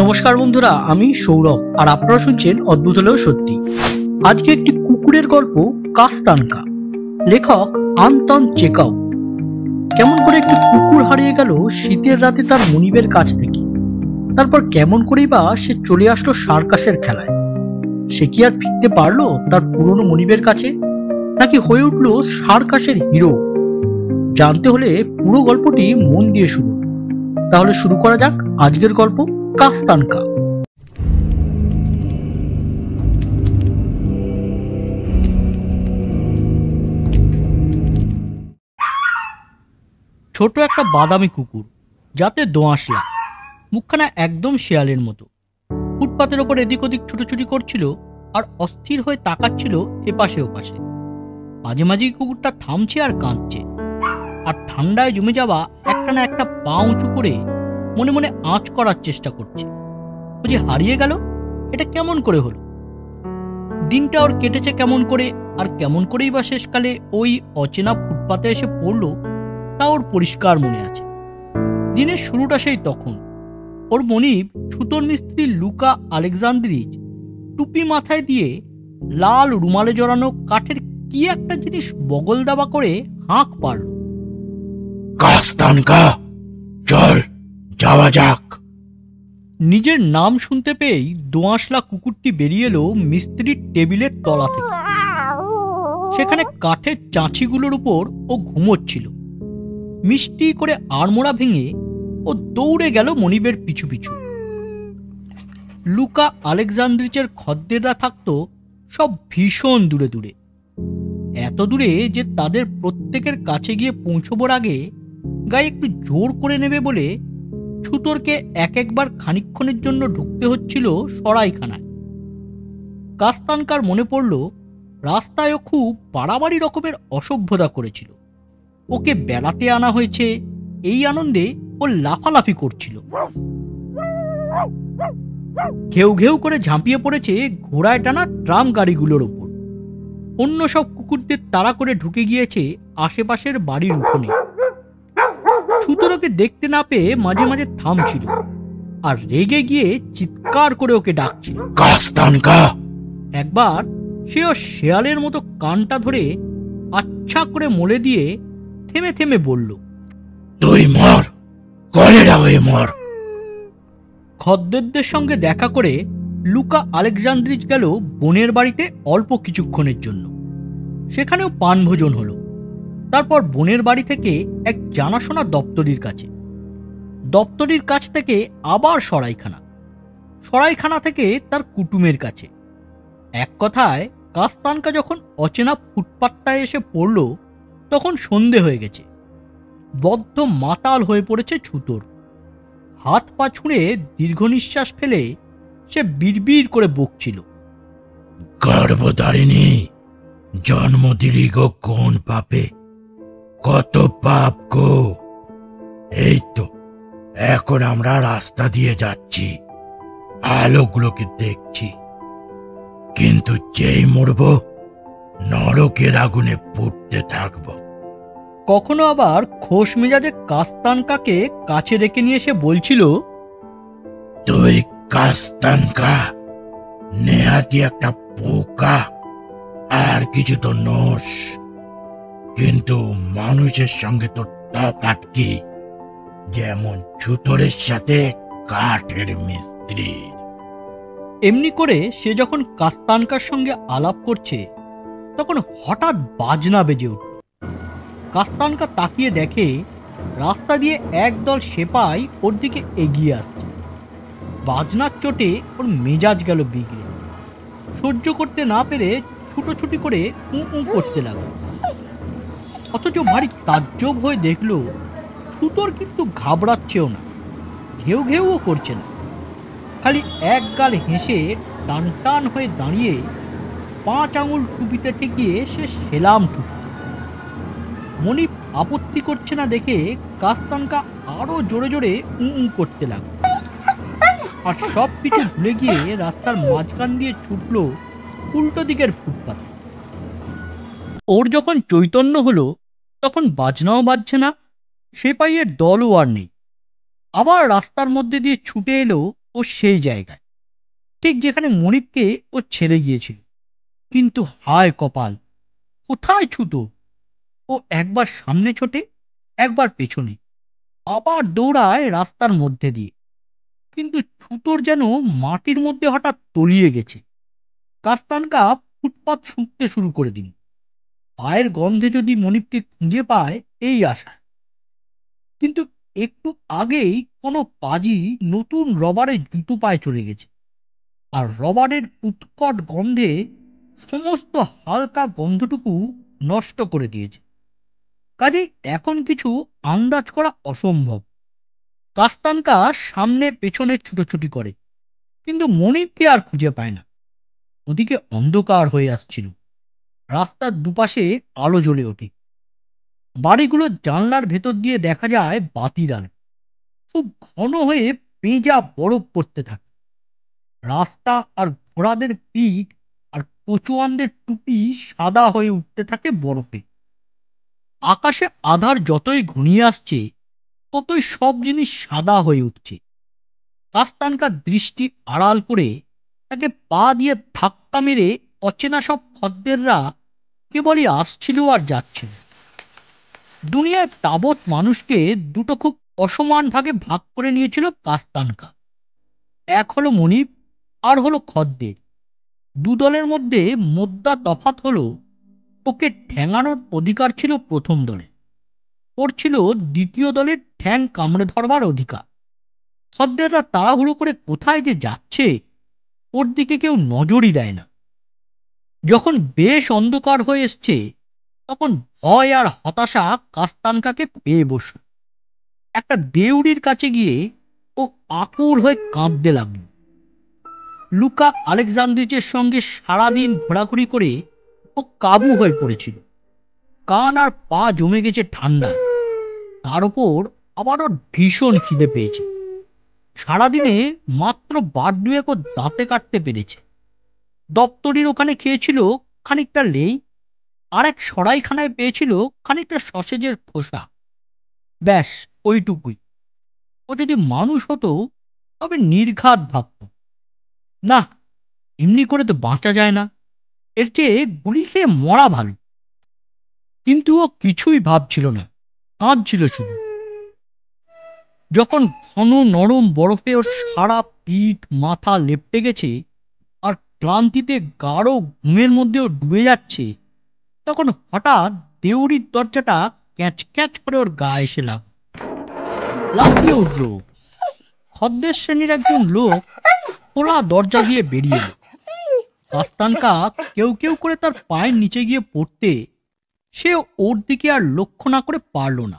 নমস্কার বন্ধুরা, আমি সৌরভ আর আপনারা শুনছেন অদ্ভুত হলেও সত্যি। আজকে একটি কুকুরের গল্প, কাস্তানকা। লেখক আন্তন চেকভ। কেমন করে একটি কুকুর হারিয়ে গেল শীতের রাতে তার মনিবের কাছ থেকে, তারপর কেমন করেই বা সে চলে আসলো সার্কাসের খেলায়। সে কি আর ফিরতে পারলো তার পুরনো মনিবের কাছে, নাকি হয়ে উঠলো সার্কাসের হিরো? জানতে হলে পুরো গল্পটি মন দিয়ে শুনুন। তাহলে শুরু করা যাক আজকের গল্প, কাস্তানকা। ছোট একটা বাদামি কুকুর, যাতে দোআঁশলা, মুখখানা একদম শেয়ালের মতো, ফুটপাতের ওপর এদিক ওদিক ছুটোছুটি করছিল আর অস্থির হয়ে তাকাচ্ছিল এপাশে ওপাশে। মাঝে মাঝেই কুকুরটা থামছে আর কাঁদছে, আর ঠান্ডায় জমে যাওয়া একটা না একটা পা উঁচু করে মনে মনে আঁচ করার চেষ্টা করছে। ও যে হারিয়ে গেল, এটা কেমন করে হলো? দিনটা ওর কেটেছে কেমন করে, আর কেমন করেই বা শেষকালে ওই অচেনা ফুটপাতে এসে পড়লো, তা ওর পরিষ্কার মনে আছে। দিনের শুরুটা সেই তখন। ওর মনিব ছুতোর মিস্ত্রি লুকা আলেকজান্দ্রিচ টুপি মাথায় দিয়ে লাল রুমালে জড়ানো কাঠের কি একটা জিনিস বগল দাবা করে হাঁক পারল। কাস্তানকা, চল যাওয়া যাক। নিজের নাম শুনতে পেয়েই দোআঁশলা কুকুরটি বেরিয়ে এলো মিস্ত্রির টেবিলের তলা থেকে। সেখানে কাঠের চাঁচিগুলোর উপর ও ঘুমোচ্ছিল। মিষ্টি করে আড়মোড়া ভেঙে ও দৌড়ে গেল মনিবের পিছু পিছু। লুকা আলেকজান্দ্রিচের খদ্দেররা থাকতো সব ভীষণ দূরে দূরে, এত দূরে যে তাদের প্রত্যেকের কাছে গিয়ে পৌঁছবার আগে গায়ে একটু জোর করে নেবে বলে ছুতোরকে এক একবার খানিকক্ষণের জন্য ঢুকতে হচ্ছিল সরাইখানায়। কাস্তানকার মনে পড়ল রাস্তায়ও খুব বাড়াবাড়ি রকমের অসভ্যতা করেছিল। ওকে বেড়াতে আনা হয়েছে, এই আনন্দে ও লাফালাফি করছিল। ঘেউ ঘেউ করে ঝাঁপিয়ে পড়েছে ঘোড়ায় টানা ট্রাম গাড়িগুলোর ওপর। অন্য সব কুকুরদের তাড়া করে ঢুকে গিয়েছে আশেপাশের বাড়ির উঠোনে। ছুতোরকে দেখতে না পেয়ে মাঝে মাঝে থামছিল আর রেগে গিয়ে চিৎকার করে ওকে ডাকছিল, কাস্তানকা। একবার সেও শেয়ালের মতো কানটা ধরে আচ্ছা করে মলে দিয়ে থেমে থেমে বলল, তুই মর, কলেরা হয়ে মর। খদ্দেরদের সঙ্গে দেখা করে লুকা আলেকজান্দ্রিচ গেল বোনের বাড়িতে অল্প কিছুক্ষণের জন্য। সেখানেও পানভোজন হলো। তারপর বোনের বাড়ি থেকে এক জানাশোনা দপ্তরির কাছে, দপ্তরির কাছ থেকে আবার সরাইখানা, সরাইখানা থেকে তার কুটুমের কাছে। এক কথায় কাস্তানকা যখন অচেনা ফুটপাতটায় এসে পড়ল, তখন সন্ধে হয়ে গেছে। বদ্ধ মাতাল হয়ে পড়েছে ছুতোর। হাত পা ছুঁড়ে দীর্ঘ নিঃশ্বাস ফেলে সে বিড়বিড় করে বকছিল, গর্ভধারিণী, জন্ম দিলি গো কোন পাপে, কত পাপ গো। এই তো এখন আমরা রাস্তা দিয়ে যাচ্ছি, আলোগুলোকে দেখছি, কিন্তু যেই মরব নরকের আগুনে পুড়তে থাকবো। কখনো আবার খোশ মেজাজে কাস্তানকাকে কাছে রেখে নিয়ে এসে বলছিল, তুই কাস্তানকা নেহাতি একটা পোকা, আর কিছু তো নোস, কিন্তু মানুষের সঙ্গে তো তফাৎ কি, যেমন ছুতোরের সাথে কাঠের মিস্ত্রির। এমনি করে সে যখন কাস্তানকার সঙ্গে আলাপ করছে, তখন হঠাৎ বাজনা বেজে উঠল। কাস্তানকা তাকিয়ে দেখে রাস্তা দিয়ে একদল সেপাই ওর দিকে এগিয়ে আসছে। বাজনার চোটে ওর মেজাজ গেল বিগড়ে। সহ্য করতে না পেরে ছুটোছুটি করে উঁ করতে লাগলো। অথচ ভারী তাজ্জব হয়ে দেখলো ছুতোর কিন্তু ঘাবড়াচ্ছেও না, ঘেউ ঘেউও করছে না। খালি এক গাল হেসে টান টান হয়ে দাঁড়িয়ে 5 আঙুল টুপিতে ঠেকিয়ে সে সেলাম ঠুকছে। মনিব আপত্তি করছে না দেখে কাস্তানকা আরো জোরে জোরে উঁ করতে লাগলো, আর সব কিছু ভুলে গিয়ে রাস্তার মাঝখান দিয়ে ছুটল উল্টো দিকের ফুটপাত। ওর যখন চৈতন্য হলো, তখন বাজনাও বাজছে না, সেপাইয়ের দলও আর নেই। আবার রাস্তার মধ্যে দিয়ে ছুটে এলো ও সেই জায়গায়, ঠিক যেখানে মনিবকে ও ছেড়ে গিয়েছিল। কিন্তু হায় কপাল, কোথায় ছুতো! ও একবার সামনে ছোটে, একবার পেছনে, আবার দৌড়ায় রাস্তার মধ্যে দিয়ে। কিন্তু ছুতোর যেন মাটির মধ্যে হঠাৎ তলিয়ে গেছে। কাস্তানকা ফুটপাত শুঁকতে শুরু করে দিল। পায়ের গন্ধে যদি মনিবকে খুঁজে পায় এই আশা। কিন্তু একটু আগেই কোনো পাজি নতুন রবারের জুতো পায়ে চলে গেছে, আর রবারের উৎকট গন্ধে সমস্ত হালকা গন্ধটুকু নষ্ট করে দিয়েছে। কাজেই এখন কিছু আন্দাজ করা অসম্ভব। কাস্তানকা সামনে পেছনে ছুটোছুটি করে, কিন্তু মনিবকে আর খুঁজে পায় না। ওদিকে অন্ধকার হয়ে আসছিল। রাস্তার দুপাশে আলো জ্বলে ওঠে। বাড়িগুলোর জানলার ভেতর দিয়ে দেখা যায় বাতির আলো। খুব ঘন হয়ে পেঁজা বরফ পড়তে থাকে। রাস্তা আর ঘোড়াদের পিঠ আর কচুয়ানদের টুপি সাদা হয়ে উঠতে থাকে বরফে। আকাশে আধার যতই ঘনিয়ে আসছে, ততই সব জিনিস সাদা হয়ে উঠছে। কাস্তানকার দৃষ্টি আড়াল করে তাকে পা দিয়ে ধাক্কা মেরে অচেনা সব খদ্দেররা কেবলই আসছিল আর যাচ্ছিল। দুনিয়ায় তাবৎ মানুষকে দুটো খুব অসমান ভাগে ভাগ করে নিয়েছিল কাস্তানকা। এক হলো মনিব, আর হলো খদ্দের। দুদলের মধ্যে মোদ্দা তফাৎ হলো, ওকে ঠ্যাঙানোর অধিকার ছিল প্রথম দলে, ওর ছিল দ্বিতীয় দলের ঠ্যাং কামড়ে ধরবার অধিকার। খদ্দেররা তাড়াহুড়ো করে কোথায় যে যাচ্ছে, ওর দিকে কেউ নজরই দেয় না। যখন বেশ অন্ধকার হয়ে এসছে, তখন ভয় আর হতাশা কাস্তানকাকে পেয়ে বসল। একটা দেউড়ির কাছে গিয়ে ও আকুল হয়ে কাঁদতে লাগল। লুকা আলেকজান্দ্রিচের সঙ্গে সারাদিন ঘোরাঘুরি করে ও কাবু হয়ে পড়েছিল। কান আর পা জমে গেছে ঠান্ডা। তার উপর আবার ওর ভীষণ খিদে পেয়েছে। সারাদিনে মাত্র বার দুয়েক ও দাঁতে কাটতে পেরেছে। দপ্তরির ওখানে খেয়েছিল খানিকটা লেই, আর এক সরাইখানায় পেয়েছিল খানিকটা সসেজের খোসা। ব্যাস ওইটুকুই। ও যদি মানুষ হতো তবে নির্ঘাত ভাবত, না, এমনি করে তো বাঁচা যায় না, এর চেয়ে গুলি খেয়ে মরা ভালো। কিন্তু ও কিছুই ভাবছিল না, কাঁদছিল শুধু। যখন ঘন নরম বরফে ওর সারা পিঠ মাথা লেপ্টে গেছে আর ক্লান্তিতে গাঢ় ঘুমের মধ্যেও ডুবে যাচ্ছে, তখন হঠাৎ দেউড়ির দরজাটা ক্যাচ ক্যাচ করে ওর গায়ে এসে লাফিয়ে উঠল। খদ্দের শ্রেণীর একজন লোক খোলা দরজা দিয়ে বেরিয়ে এলো। কাস্তানকা কেউ কেউ করে তার পায়ের নিচে গিয়ে পড়তে সে ওর দিকে আর লক্ষ্য না করে পারল না।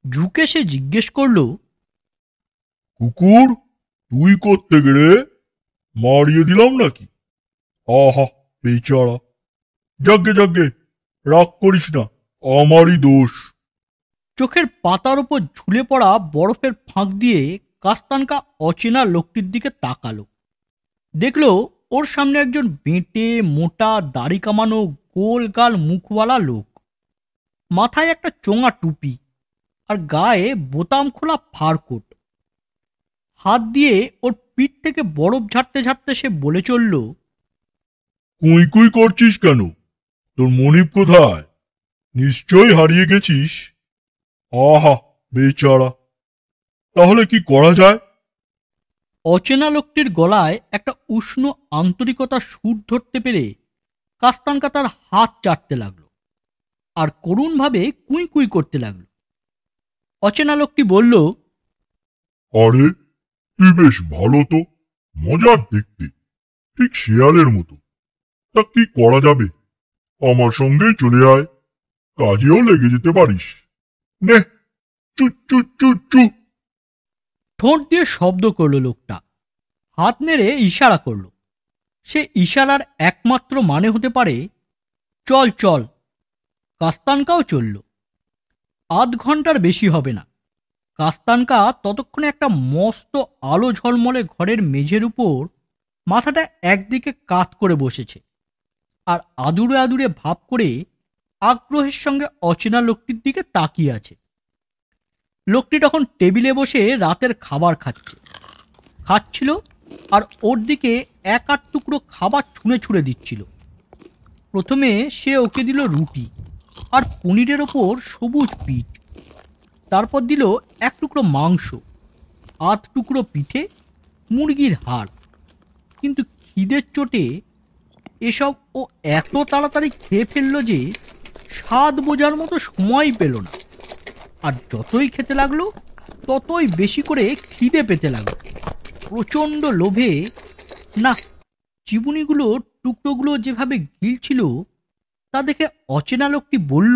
ঝুঁকে সে জিজ্ঞেস করল, কুকুর, তুই করতে গেলে মারিয়ে দিলাম নাকি? আহা, বেচারা। যাগ্গে যাগ্গে, রাগ করিস না, আমারই দোষ। চোখের পাতার উপর ঝুলে পড়া বরফের ফাঁক দিয়ে কাস্তানকা অচেনা লোকটির দিকে তাকালো। দেখল ওর সামনে একজন বেঁটে মোটা দাড়ি কামানো গোল গাল মুখওয়ালা লোক। মাথায় একটা চোঙা টুপি আর গায়ে বোতাম খোলা ফারকোট। হাত দিয়ে ওর পিঠ থেকে বরফ ঝাড়তে ঝাড়তে সে বলে চলল, কুই কুই করছিস কেন? তোর মনিব কোথায়? নিশ্চয়ই হারিয়ে গেছিস। আহা, বেচারা। তাহলে কি করা যায়? অচেনা লোকটির গলায় একটা উষ্ণ আন্তরিকতার সুর ধরতে পেরে কাস্তানকা তার হাত চাটতে লাগলো আর করুণভাবে কুই কুই করতে লাগলো। অচেনা লোকটি বলল, আরে, তুই বেশ ভালো তো, মজার দেখতে, ঠিক শেয়ালের মতো। তা কি করা যাবে? আমার সঙ্গেই চলে আয়, কাজেও লেগে যেতে পারিস। নে, চু চু চু চু। ঠোঁট দিয়ে শব্দ করল লোকটা, হাত নেড়ে ইশারা করল। সে ইশারার একমাত্র মানে হতে পারে চল চল। কাস্তানকাও চলল। আধ ঘন্টার বেশি হবে না। কাস্তানকা ততক্ষণে একটা মস্ত আলো ঝলমলে ঘরের মেঝের উপর মাথাটা একদিকে কাত করে বসেছে আর আদুরে আদুরে ভাব করে আগ্রহের সঙ্গে অচেনা লোকটির দিকে তাকিয়ে আছে। লোকটি তখন টেবিলে বসে রাতের খাবার খাচ্ছে। খাচ্ছিল আর ওর দিকে এক আধ টুকরো খাবার ছুঁড়ে ছুঁড়ে দিচ্ছিল। প্রথমে সে ওকে দিল রুটি আর পনিরের ওপর সবুজ পিঠ, তারপর দিল এক টুকরো মাংস, আধ টুকরো পিঠে, মুরগির হাড়। কিন্তু খিদের চোটে এসব ও এত তাড়াতাড়ি খেয়ে ফেলল যে স্বাদ বোঝার মতো সময় পেল না। আর যতই খেতে লাগলো ততই বেশি করে খিদে পেতে লাগলো। প্রচণ্ড লোভে না, চিবুনিগুলোর টুকরোগুলো যেভাবে গিলছিল তা দেখে অচেনা লোকটি বলল,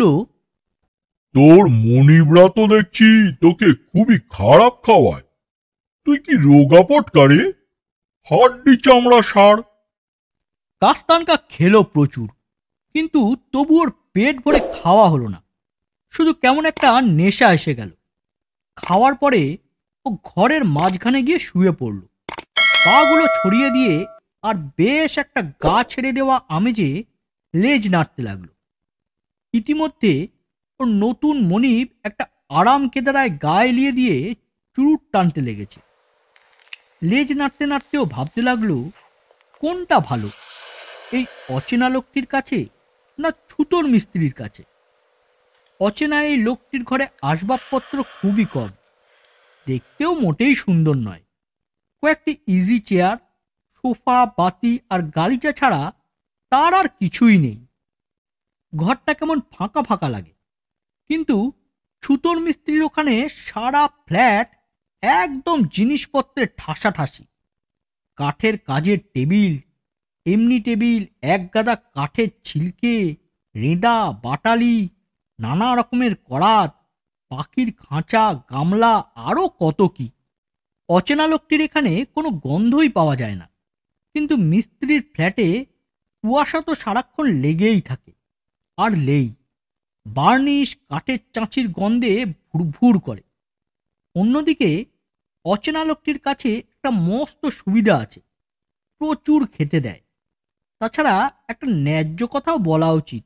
তোর মনিবরা তো দেখছি তোকে খুবই খারাপ খাওয়ায়। তুই কি রোগাপটকারে? হাড্ডি চামড়া সার। কাস্তানকা খেলো প্রচুর, কিন্তু তবু ওর পেট ভরে খাওয়া হলো না। শুধু কেমন একটা নেশা এসে গেল। খাওয়ার পরে ও ঘরের মাঝখানে গিয়ে শুয়ে পড়ল, পাগুলো ছড়িয়ে দিয়ে আর বেশ একটা গা ছেড়ে দেওয়া আমেজে লেজ নাড়তে লাগলো। ইতিমধ্যে ওর নতুন মনিব একটা আরাম কেদারায় গায়ে এলিয়ে দিয়ে চুরুট টানতে লেগেছে। লেজ নাড়তে নাড়তেও ভাবতে লাগলো কোনটা ভালো, এই অচেনা লোকটির কাছে না ছুতোর মিস্ত্রির কাছে। অচেনা এই লোকটির ঘরে আসবাবপত্র খুবই কম, দেখতেও মোটেই সুন্দর নয়। কয়েকটি ইজি চেয়ার, সোফা, বাতি আর গালিচা ছাড়া তার আর কিছুই নেই। ঘরটা কেমন ফাঁকা ফাঁকা লাগে। কিন্তু ছুতোর মিস্ত্রির ওখানে সারা ফ্ল্যাট একদম জিনিসপত্রের ঠাসাঠাসি। কাঠের কাজের টেবিল, এমনি টেবিল, এক গাদা কাঠের ছিলকে, রেঁদা, বাটালি, নানা রকমের করাত, পাখির খাঁচা, গামলা, আরও কত কি। অচেনা লোকটির এখানে কোনো গন্ধই পাওয়া যায় না, কিন্তু মিস্ত্রির ফ্ল্যাটে কুয়াশা তো সারাক্ষণ লেগেই থাকে। আর লেই বার্নিশ, কাঠের চাঁচির গন্ধে ভুরভুর করে। অন্যদিকে অচেনা লোকটির কাছে একটা মস্ত সুবিধা আছে, প্রচুর খেতে দেয়। তাছাড়া একটা ন্যায্য কথাও বলা উচিত,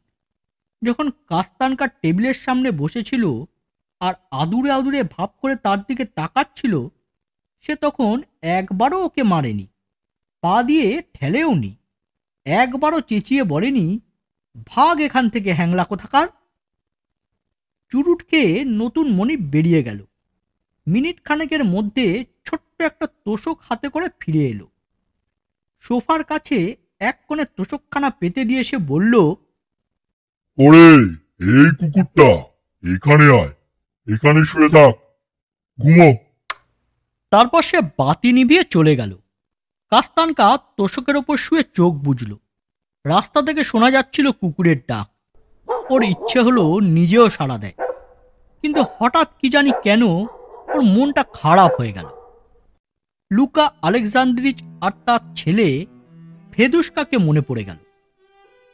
যখন কাস্তানকার টেবিলের সামনে বসেছিল আর আদুরে আদুরে ভাব করে তার দিকে তাকাচ্ছিল, সে তখন একবারও ওকে মারেনি, পা দিয়ে ঠেলেও নি, একবারও চেঁচিয়ে বলেনি, ভাগ এখান থেকে হ্যাংলা কোথাকার। চুরুট খেয়ে নতুন মনিব বেরিয়ে গেল। মিনিট খানেকের মধ্যে ছোট্ট একটা তোষক হাতে করে ফিরে এলো। সোফার কাছে এক কোণে তোষকখানা পেতে দিয়ে সে বলল, ওরে, এই কুকুরটা, এখানে আয়, এখানে শুয়ে থাক, ঘুমো। তারপর সে বাতি নিভিয়ে চলে গেল। কাস্তানকা তোষকের ওপর শুয়ে চোখ বুঝল। রাস্তা থেকে শোনা যাচ্ছিল কুকুরের ডাক। ওর ইচ্ছে হলো নিজেও সাড়া দেয়, কিন্তু হঠাৎ কি জানি কেন ওর মনটা খারাপ হয়ে গেল। লুকা আলেকজান্দ্রিচ আর তার ছেলে ফেদুস্কাকে মনে পড়ে গেল।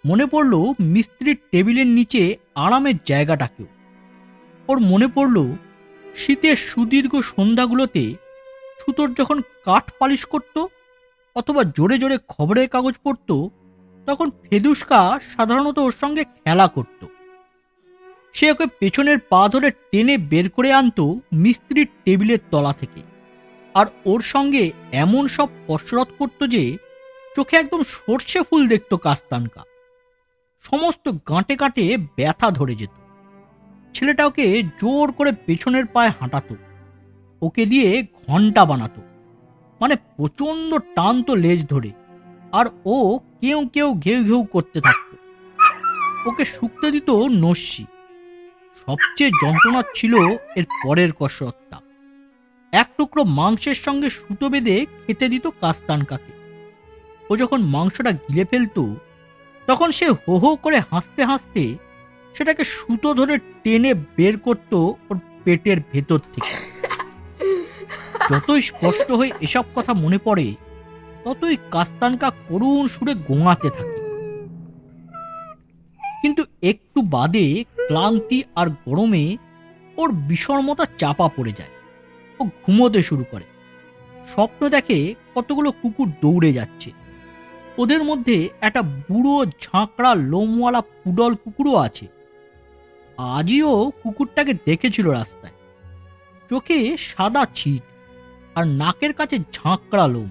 মনে পড়ল মিস্ত্রির টেবিলের নিচে আরামের জায়গাটাকেও। ওর মনে পড়ল শীতের সুদীর্ঘ সন্ধ্যাগুলোতে ছুতোর যখন কাঠ পালিশ করত অথবা জোরে জোরে খবরের কাগজ পড়ত, তখন ফেদুস্কা সাধারণত ওর সঙ্গে খেলা করত। সে ওকে পেছনের পা ধরে টেনে বের করে আনতো মিস্ত্রির টেবিলের তলা থেকে, আর ওর সঙ্গে এমন সব কসরত করত যে চোখে একদম সর্ষে ফুল দেখত কাস্তানকা। সমস্ত গাঁটে গাঁটে ব্যথা ধরে যেত। ছেলেটা ওকে জোর করে পেছনের পায়ে হাঁটাতো, ওকে দিয়ে ঘন্টা বানাতো, মানে প্রচণ্ড টানতো লেজ ধরে, আর ও কেউ কেউ ঘেউ ঘেউ করতে থাকত। ওকে শুকতে দিত নস্যি। সবচেয়ে যন্ত্রণা ছিল এর পরের কসরতটা। এক টুকরো মাংসের সঙ্গে সুতো বেঁধে খেতে দিত কাস্তানকাকে। ও যখন মাংসটা গিলে ফেলত, তখন সে হো হো করে হাসতে হাসতে সেটাকে সুতো ধরে টেনে বের করত ওর পেটের ভেতর থেকে। যতই স্পষ্ট হয়ে এসব কথা মনে পড়ে, ততই কাস্তানকা করুণ সুরে গোঙাতে থাকে। কিন্তু একটু বাদে ক্লান্তি আর গরমে ওর বিষর্মতা চাপা পড়ে যায়। ও ঘুমোতে শুরু করে। স্বপ্ন দেখে কতগুলো কুকুর দৌড়ে যাচ্ছে। ওদের মধ্যে একটা বুড়ো ঝাঁকড়া লোমওয়ালা পুডল কুকুরও আছে। আজও কুকুরটাকে দেখেছিল রাস্তায়। চোখে সাদা ছিট, আর নাকের কাছে ঝাঁকড়া লোম।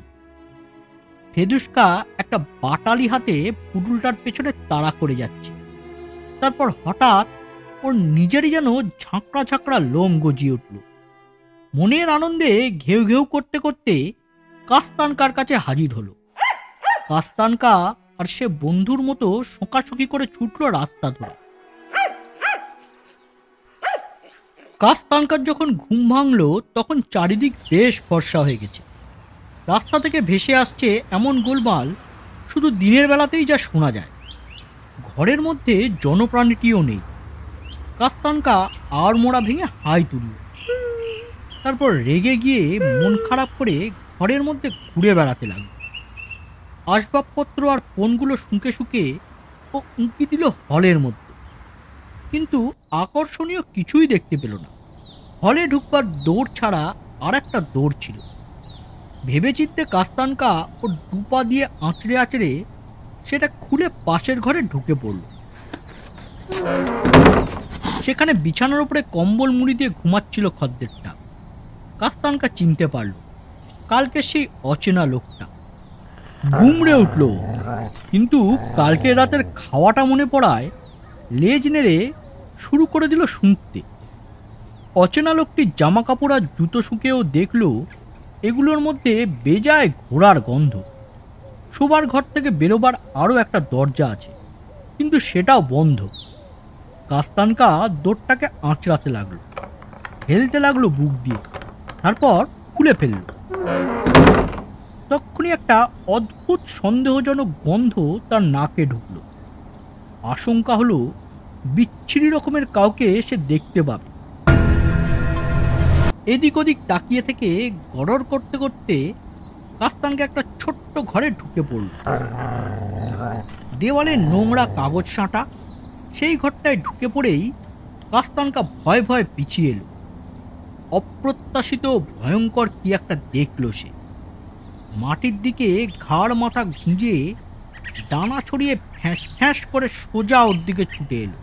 ফেদুস্কা একটা বাটালি হাতে পুটুলটার পেছনে তাড়া করে যাচ্ছে। তারপর হঠাৎ ওর নিজেরই যেন ঝাঁকড়া ঝাঁকড়া লোম গজিয়ে উঠল। মনের আনন্দে ঘেউ ঘেউ করতে করতে কাস্তানকার কাছে হাজির হলো। কাস্তানকা আর সে বন্ধুর মতো শোঁকাশোঁকি করে ছুটল রাস্তা ধরে। কাস্তানকার যখন ঘুম ভাঙল তখন চারিদিক বেশ ফর্সা হয়ে গেছে। রাস্তা থেকে ভেসে আসছে এমন গোলমাল শুধু দিনের বেলাতেই যা শোনা যায়। ঘরের মধ্যে জনপ্রাণীটিও নেই। কাস্তানকা আর মোড়া ভেঙে হাই তুলল। তারপর রেগে গিয়ে মন খারাপ করে ঘরের মধ্যে ঘুরে বেড়াতে লাগলো। আসবাবপত্র আর ফোনগুলো শুঁকে শুঁকে ও উঁকি দিল হলের মধ্যে, কিন্তু আকর্ষণীয় কিছুই দেখতে পেল না। হলে ঢুকবার দৌড় ছাড়া আর একটা দৌড় ছিল। ভেবেচিন্তে কাস্তানকা ওর দুপা দিয়ে আঁচড়ে আঁচড়ে সেটা খুলে পাশের ঘরে ঢুকে পড়ল। সেখানে বিছানার উপরে কম্বল মুড়ি দিয়ে ঘুমাচ্ছিল খদ্দেরটা। কাস্তানকা চিনতে পারল কালকে সেই অচেনা লোকটা। গুমড়ে উঠল, কিন্তু কালকে রাতের খাওয়াটা মনে পড়ায় লেজ নেড়ে শুরু করে দিল শুঁকতে। অচেনা লোকটির জামা কাপড় আর জুতো শুঁকেও দেখল এগুলোর মধ্যে বেজায় ঘোড়ার গন্ধ। শোবার ঘর থেকে বেরোবার আরও একটা দরজা আছে, কিন্তু সেটাও বন্ধ। কাস্তানকা দৌড়টাকে আঁচড়াতে লাগলো, ফেলতে লাগলো বুক দিয়ে, তারপর খুলে ফেলল। তখনই একটা অদ্ভুত সন্দেহজনক গন্ধ তার নাকে ঢুকল। আশঙ্কা হলো বিচ্ছিরি রকমের কাউকে সে দেখতে পাবে। এদিক ওদিক তাকিয়ে থেকে গড়র করতে করতে কাস্তানকা একটা ছোট্ট ঘরে ঢুকে পড়ল। দেওয়ালে নোংরা কাগজ সাঁটা। সেই ঘরটায় ঢুকে পড়েই কাস্তানকা ভয় ভয় পিছিয়ে এলো। অপ্রত্যাশিত ভয়ঙ্কর কি একটা দেখল সে। মাটির দিকে ঘাড় মাথা গুঁজে ডানা ছড়িয়ে ফ্যাঁস ফ্যাঁস করে সোজা ওর দিকে ছুটে এলো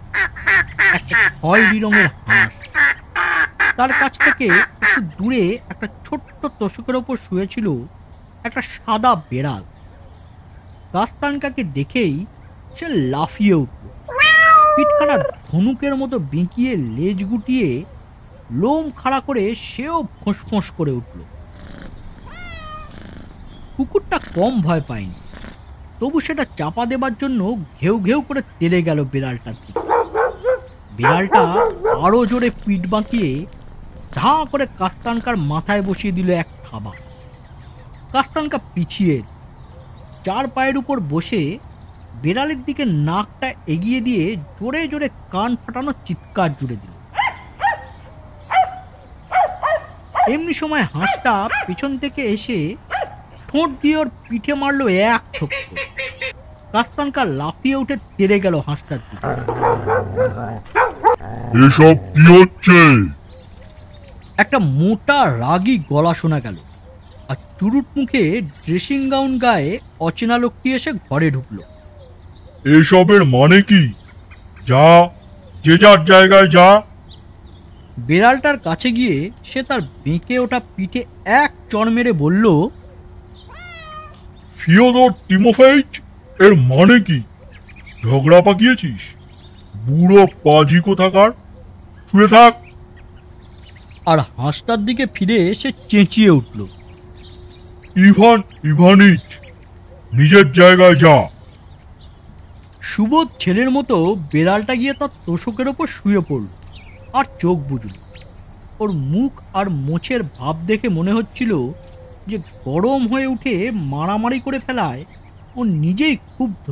একটা খয়েরি রঙের হাঁস। তার কাছ থেকে একটু দূরে একটা ছোট্ট তোষকের ওপর শুয়েছিল একটা সাদা বেড়াল। কাস্তানকাকে দেখেই সে লাফিয়ে উঠল। পিঠখানা ধনুকের মতো বেঁকিয়ে লেজ গুটিয়ে লোম খাড়া করে সেও ফোঁস করে উঠল। কুকুরটা কম ভয় পায়নি, তবু সেটা চাপা দেবার জন্য ঘেউ ঘেউ করে তেড়ে গেল বিড়ালটার দিকে। বিড়ালটা আরো জোরে পিঠ বাঁকিয়ে ধাঁ করে কাস্তানকার মাথায় বসিয়ে দিল এক থাবা। কাস্তানকা পিছিয়ে চার পায়ের উপর বসে বিড়ালের দিকে নাকটা এগিয়ে দিয়ে জোরে জোরে কান ফাটানো চিৎকার জুড়ে দিল। এমনি সময় হাঁসটা পিছন থেকে এসে ঠোঁট দিয়ে ওর পিঠে মারলো এক ঠোক্কর। কাস্তানকা লাফিয়ে উঠে তেড়ে গেল হাঁসটার দিকে। এসব কি হচ্ছে? একটা মোটা রাগী গলা শোনা গেল, আর চুরুট মুখে ড্রেসিং গাউন গায়ে অচেনা লোকটি এসে ঘরে ঢুকলো। এসবের মানে কি? যা, যে যার জায়গায় যা। বেড়ালটার কাছে গিয়ে সে তার বেঁকে ওঠা পিঠে এক চড় মেরে বলল, ফিওদর তিমোফেইচ, এর মানে কি? ঝগড়া পাকিয়েছিস? বুড়ো পাজি কোথাকার, শুয়ে থাক। আর হাঁসটার দিকে ফিরে সে চেঁচিয়ে উঠল, ইভান ইভানিচ, নিজের জায়গায় যা। সুবোধ ছেলের মতো বেড়ালটা গিয়ে তার তোষকের ওপর শুয়ে পড়ল আর চোখ বুজল। ওর মুখ আর মোছের ভাব দেখে মনে হচ্ছিল যে গরম হয়ে উঠে মারামারি করে ফেলায় ও নিজেই ক্ষুব্ধ।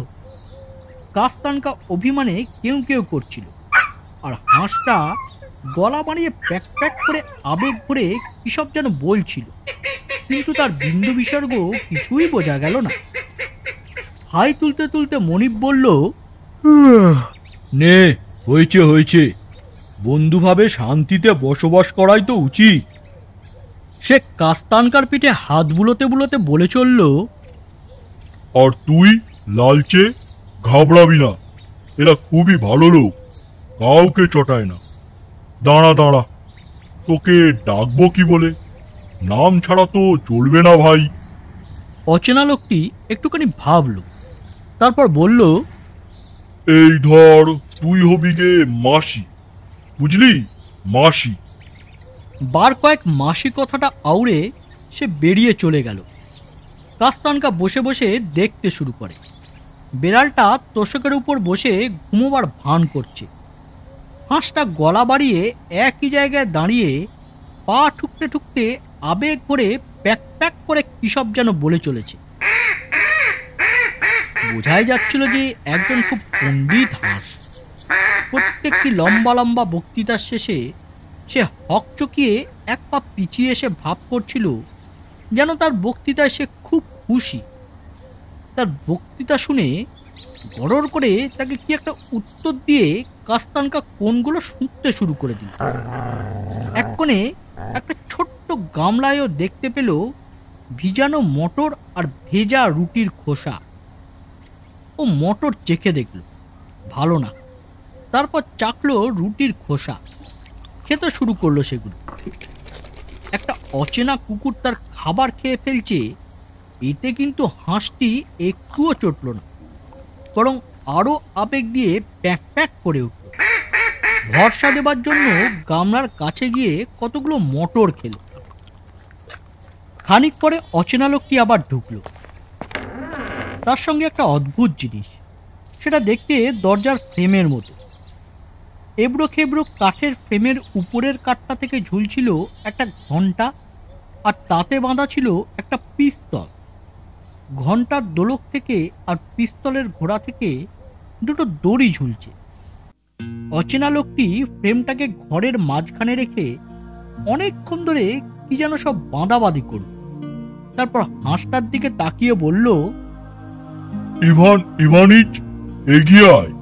কাস্তানকা অভিমানে কেউ কেউ করছিল, আর হাঁসটা গলা বাড়িয়ে প্যাক প্যাক করে আবেগ ভরে কিসব যেন বলছিল, কিন্তু তার বিন্দু বিসর্গ কিছুই বোঝা গেল না। হাই তুলতে তুলতে মনিব বলল, নে, হয়েছে হয়েছে, বন্ধুভাবে শান্তিতে বসবাস করাই তো উচিত। সে কাস্তানকার পিঠে হাত বুলোতে বুলোতে বলে চলল, আর তুই লালচে, ঘাবড়াবি না। এরা খুবই ভালো লোক, কাউকে চটায় না। দাঁড়া দাঁড়া, তোকে ডাকবো কি বলে? নাম ছাড়া তো চলবে না ভাই। অচেনা লোকটি একটুখানি ভাবল, তারপর বলল, এই ধর, তুই হবি গে মাসি, বুঝলি, মাসি। বার কয়েক মাসি কথাটা আউড়ে সে বেরিয়ে চলে গেল। কাস্তানকা বসে বসে দেখতে শুরু করে। বেড়ালটা তোষকের উপর বসে ঘুমোবার ভান করছে। হাঁসটা গলা বাড়িয়ে একই জায়গায় দাঁড়িয়ে পা ঠুকতে ঠুকতে আবেগ ভরে প্যাক প্যাক করে কিসব যেন বলে চলেছে। বোঝাই যাচ্ছিল যে একজন খুব পণ্ডিত হাঁস। প্রত্যেকটি লম্বা লম্বা বক্তৃতার শেষে সে হকচকিয়ে এক পা পিছিয়ে এসে ভাব করছিল যেন তার বক্তৃতায় সে খুব খুশি। তার বক্তৃতা শুনে গড়র করে তাকে কি একটা উত্তর দিয়ে কাস্তানকা কোণগুলো শুঁকতে শুরু করে দিল। এক কোণে একটা ছোট্ট গামলায়ও দেখতে পেল ভিজানো মটর আর ভেজা রুটির খোসা। ও মটর চেখে দেখল, ভালো না। তারপর চাকলো রুটির খোসা, খেতে শুরু করলো সেগুলো। একটা অচেনা কুকুর তার খাবার খেয়ে ফেলছে, এতে কিন্তু হাঁসটি একটুও চটল না, বরং আরো আবেগ দিয়ে প্যাক প্যাক করে উঠল। ভরসা দেবার জন্য গামলার কাছে গিয়ে কতগুলো মটর খেল। খানিক পরে অচেনা লোকটি আবার ঢুকল। তার সঙ্গে একটা অদ্ভুত জিনিস, সেটা দেখতে দরজার ফ্রেমের মতো। এবড়ো খেবড়ো কাঠের ফ্রেমের উপরের কাঠটা থেকে ঝুলছিল একটা ঘণ্টা, আর তাতে বাঁধা ছিল একটা পিস্তল। ঘণ্টার দোলক থেকে আর পিস্তলের ঘোড়া থেকে দুটো দড়ি ঝুলছে। অচেনা লোকটি ফ্রেমটাকে ঘরের মাঝখানে রেখে অনেকক্ষণ ধরে কি যেন সব বাঁধাবাঁধি করল। তারপর হাঁসটার দিকে তাকিয়ে বলল, ইভান ইভানিচ, এগিয়ে আয়।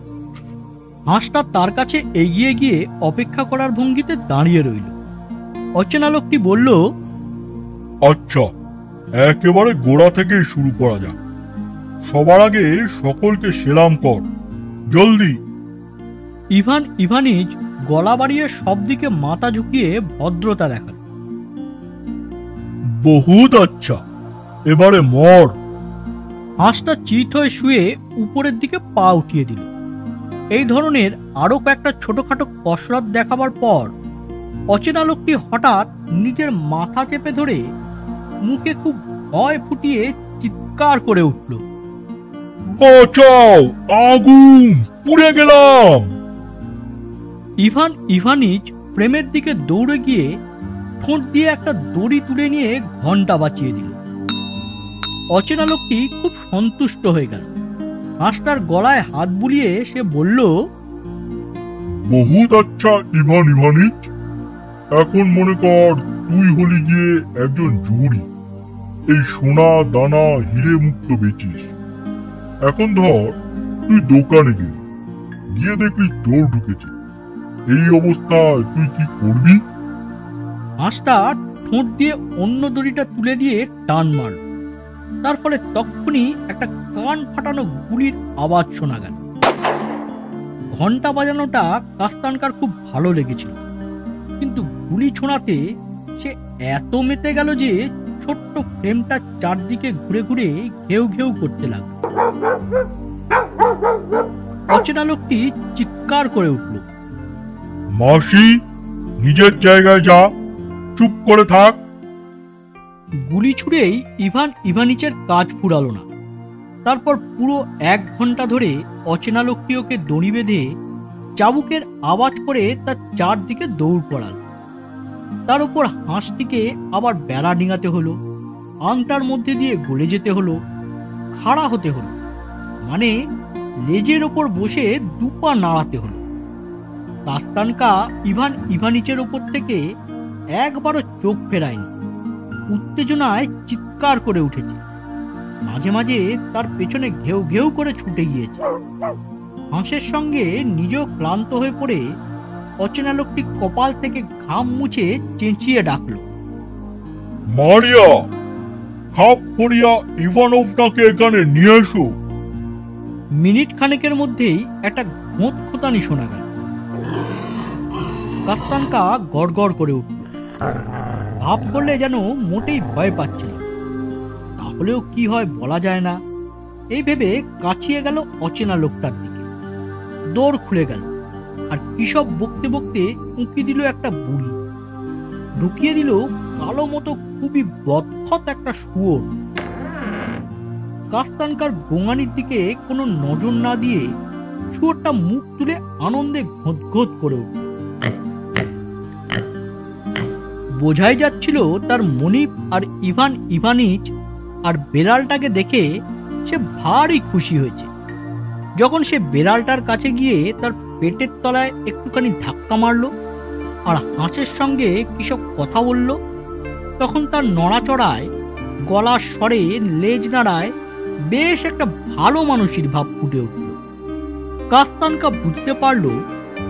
হাঁসটা তার কাছে এগিয়ে গিয়ে অপেক্ষা করার ভঙ্গিতে দাঁড়িয়ে রইল। অচেনা লোকটি বলল, আচ্ছা, একেবারে গোড়া থেকে শুরু করা যাক। সবার আগে সকলকে সেলাম কর, জলদি। ইভান ইভানিজ গলা বাড়িয়ে সব দিকে মাথা ঝুঁকিয়ে ভদ্রতা দেখাল। বহুত আচ্ছা, এবারে মর। হাঁসটা চিত হয়ে শুয়ে উপরের দিকে পা উঠিয়ে দিল। এই ধরনের আরো কয়েকটা ছোটখাটো কসরত দেখাবার পর অচেনা লোকটি হঠাৎ নিজের মাথা চেপে ধরে মুখে খুব ভয় ফুটিয়ে চিৎকার করে উঠল, বাঁচাও, আগুন, পুড়ে গেলাম। ইভান ইভানিজ ফ্রেমের দিকে দৌড়ে গিয়ে ঠোঁট দিয়ে একটা দড়ি তুলে নিয়ে ঘন্টা বাঁচিয়ে দিল। অচেনা লোকটি খুব সন্তুষ্ট হয়ে গেল। হাঁসটার গলায় হাত বুলিয়ে সে বলল, বহুত আচ্ছা ইভান ইভানিচ, এখন মনে কর তুই হলি গিয়ে একজন জুরি। এই সোনা দানা হিরে মুক্ত বেচিস। এখন ধর, তুই দোকানে গেলি, গিয়ে দেখলি চোর ঢুকেছে। এই অবস্থায় তুই কি করবি? হাঁসটা ঠোঁট দিয়ে অন্য দড়িটা তুলে দিয়ে টান মারল। তার ফলে তক্ষুনি একটা কান ফাটানো গুলির আওয়াজ শোনা গেল। ঘন্টা বাজানোটা কাস্তানকার খুব ভালো লেগেছিল, কিন্তু গুলি ছোঁড়াতে সে এত মেতে গেল যে ছোট্ট ফ্রেমটা চারদিকে ঘুরে ঘুরে ঘেউ ঘেউ করতে লাগলো। অচেনা লোকটি চিৎকার করে উঠল, মাসি, নিজের জায়গায় যা, চুপ করে থাক। গুলি ছুড়েই ইভান ইভানিচের কাজ ফুরালো না। তারপর পুরো 1 ঘন্টা ধরে অচেনা লোকটি ওকে দড়ি বেঁধে চাবুকের আওয়াজ করে তার চারদিকে দৌড় পড়াল। তার উপর হাঁসটিকে আবার বেড়া ডিঙাতে হলো, আংটার মধ্যে দিয়ে গলে যেতে হলো, খাড়া হতে হলো, মানে লেজের ওপর বসে দুপা নাড়াতে হলো। কাস্তানকা ইভান ইভানিচের ওপর থেকে একবারও চোখ ফেরায়নি। উত্তেজনায় চিৎকার করে উঠেছে, মাঝে মাঝে তার পেছনে ঘেউ ঘেউ করে ছুটে গিয়েছে। হাঁসের সঙ্গে নিজেও ক্লান্ত হয়ে পড়ে অচেনা লোকটি কপাল থেকে ঘাম মুছে চেঁচিয়ে ডাকল, মারিয়া, খাপ করিয়া ইভানোভনাকে এখানে নিয়ে এসো। মিনিট খানেকের মধ্যেই একটা ঘোঁত খোঁতানি শোনা গেল। কাস্তানকা গড়গড় করে উঠল। ভাব করলে যেন মোটেই ভয় পাচ্ছে না। তাহলেও কি হয় বলা যায় না। এই ভেবে কাছিয়ে গেল অচেনা লোকটার দিকে। দৌড় খুলে গেল, আর কি সব বকতে বকতে উঁকি দিল একটা বুড়ি। ঢুকিয়ে দিল কালো মতো খুবই বদখত একটা শুয়োর। কাস্তানকার গোঙানির দিকে কোনো নজর না দিয়ে শুয়োরটা মুখ তুলে আনন্দে ঘোঁত করে উঠল। বোঝাই যাচ্ছিল তার মনিব আর ইভান ইভানিচ আর বেড়ালটাকে দেখে সে ভারী খুশি হয়েছে। যখন সে বেড়ালটার কাছে গিয়ে তার পেটের তলায় একটুখানি ধাক্কা মারল আর হাঁসের সঙ্গে কিসব কথা বলল, তখন তার নড়াচড়ায়, গলার স্বরে, লেজ নাড়ায় বেশ একটা ভালো মানুষের ভাব ফুটে উঠল। কাস্তানকা বুঝতে পারল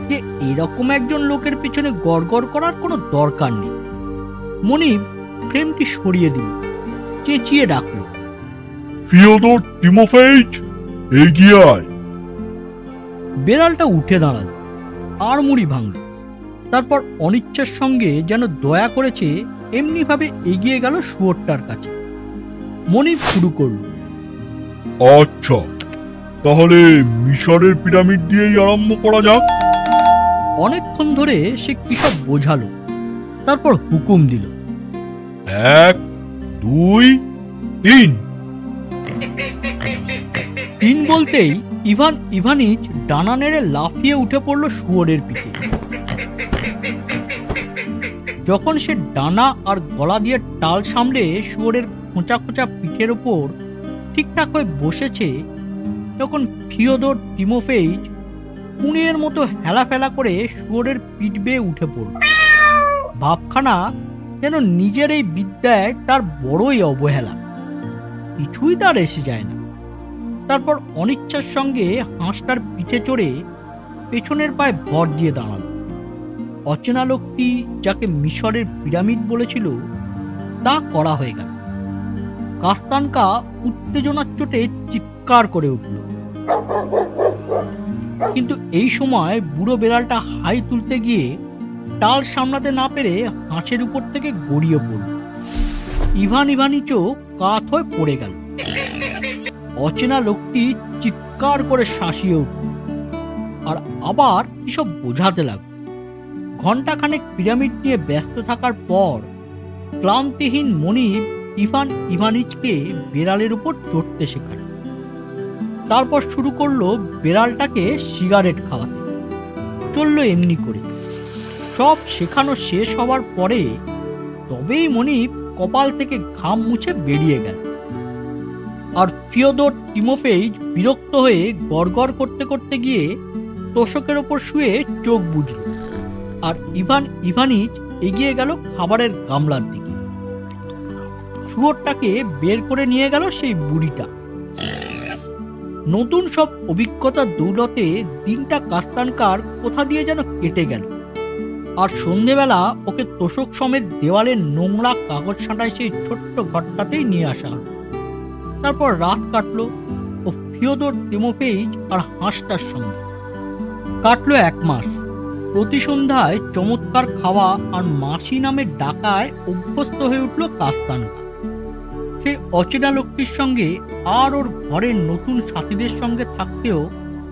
যে এরকম একজন লোকের পেছনে গড়গড় করার কোনো দরকার নেই। মনিব ফ্রেমটি সরিয়ে দিল, চেঁচিয়ে ডাকল, ফিওদর তিমোফেইচ, এগিয়ে আয়। বেড়ালটা উঠে দাঁড়াল, আর মুড়ি ভাঙল। তারপর অনিচ্ছার সঙ্গে যেন দয়া করেছে এমনি ভাবে এগিয়ে গেল শুয়োরটার কাছে। মনিব শুরু করল, আচ্ছা, তাহলে মিশরের পিরামিড দিয়েই আরম্ভ করা যাক। অনেকক্ষণ ধরে সে কিসব বোঝালো, তারপর হুকুম দিল, 1, 2, 3। 3 বলতেই ইভান ইভানিচ ডানা নেড়ে লাফিয়ে উঠে পড়ল শুয়োরের পিঠে। যখন সে ডানা আর গলা দিয়ে টাল সামলে শুয়োরের খোঁচা খোঁচা পিঠের ওপর ঠিকঠাক হয়ে বসেছে, তখন ফিওদর তিমোফেইচ পুনের মতো হেলাফেলা করে শুয়োরের পিঠ বেয়ে উঠে পড়ল। ভাবখানা যেন নিজের এই বিদ্যায় তার বড়ই অবহেলা, কিছুই তার এসে যায় না। তারপর অনিচ্ছার সঙ্গে হাঁসটার পিঠে চড়ে পেছনের পায়ে ভর দিয়ে দাঁড়াল। অচেনা লোকটি যাকে মিশরের পিরামিড বলেছিল তা করা হয়ে গেল। কাস্তানকা উত্তেজনার চোটে চিৎকার করে উঠল। কিন্তু এই সময় বুড়ো বেড়ালটা হাই তুলতে গিয়ে টাল সামলাতে না পেরে হাঁসের উপর থেকে গড়িয়ে পড়ল। ইভান ইভানিচও কাত হয়ে পড়ে গেল। অচেনা লোকটি চিৎকার করে শাসিয়ে উঠল আর আবার কিসব বোঝাতে লাগল। ঘণ্টাখানেক পিরামিড নিয়ে ব্যস্ত থাকার পর ক্লান্তিহীন মনিব ইভান ইভানিচকে বেড়ালের উপর চড়তে শেখাল। তারপর শুরু করলো বেড়ালটাকে সিগারেট খাওয়াতে। চলল এমনি করে। সব শেখানো শেষ হওয়ার পরে তবেই মনিব কপাল থেকে ঘাম মুছে বেরিয়ে গেল। আর ফিওদর তিমোফেইচ বিরক্ত হয়ে গড়গড় করতে করতে গিয়ে তোষকের ওপর শুয়ে চোখ বুঝল। আর ইভান ইভানিচ এগিয়ে গেল খাবারের গামলার দিকে। শুয়োরটাকে বের করে নিয়ে গেল সেই বুড়িটা। নতুন সব অভিজ্ঞতার দৌলতে দিনটা কাস্তানকার কোথা দিয়ে যেন কেটে গেল। আর সন্ধেবেলা ওকে তোষক সমেত দেওয়ালের নোংরা কাগজ ছাঁটায় সেই ছোট্ট ঘরটাতেই নিয়ে আসা হলো। তারপর রাত কাটলো ও ফিওদর তিমোফেইচ আর হাঁসটার সঙ্গে। কাটলো 1 মাস। প্রতি সন্ধ্যায় চমৎকার খাওয়া আর মাসি নামে ডাকায় অভ্যস্ত হয়ে উঠল কাস্তানকা। সেই অচেনা লোকটির সঙ্গে আর ওর ঘরের নতুন সাথীদের সঙ্গে থাকতেও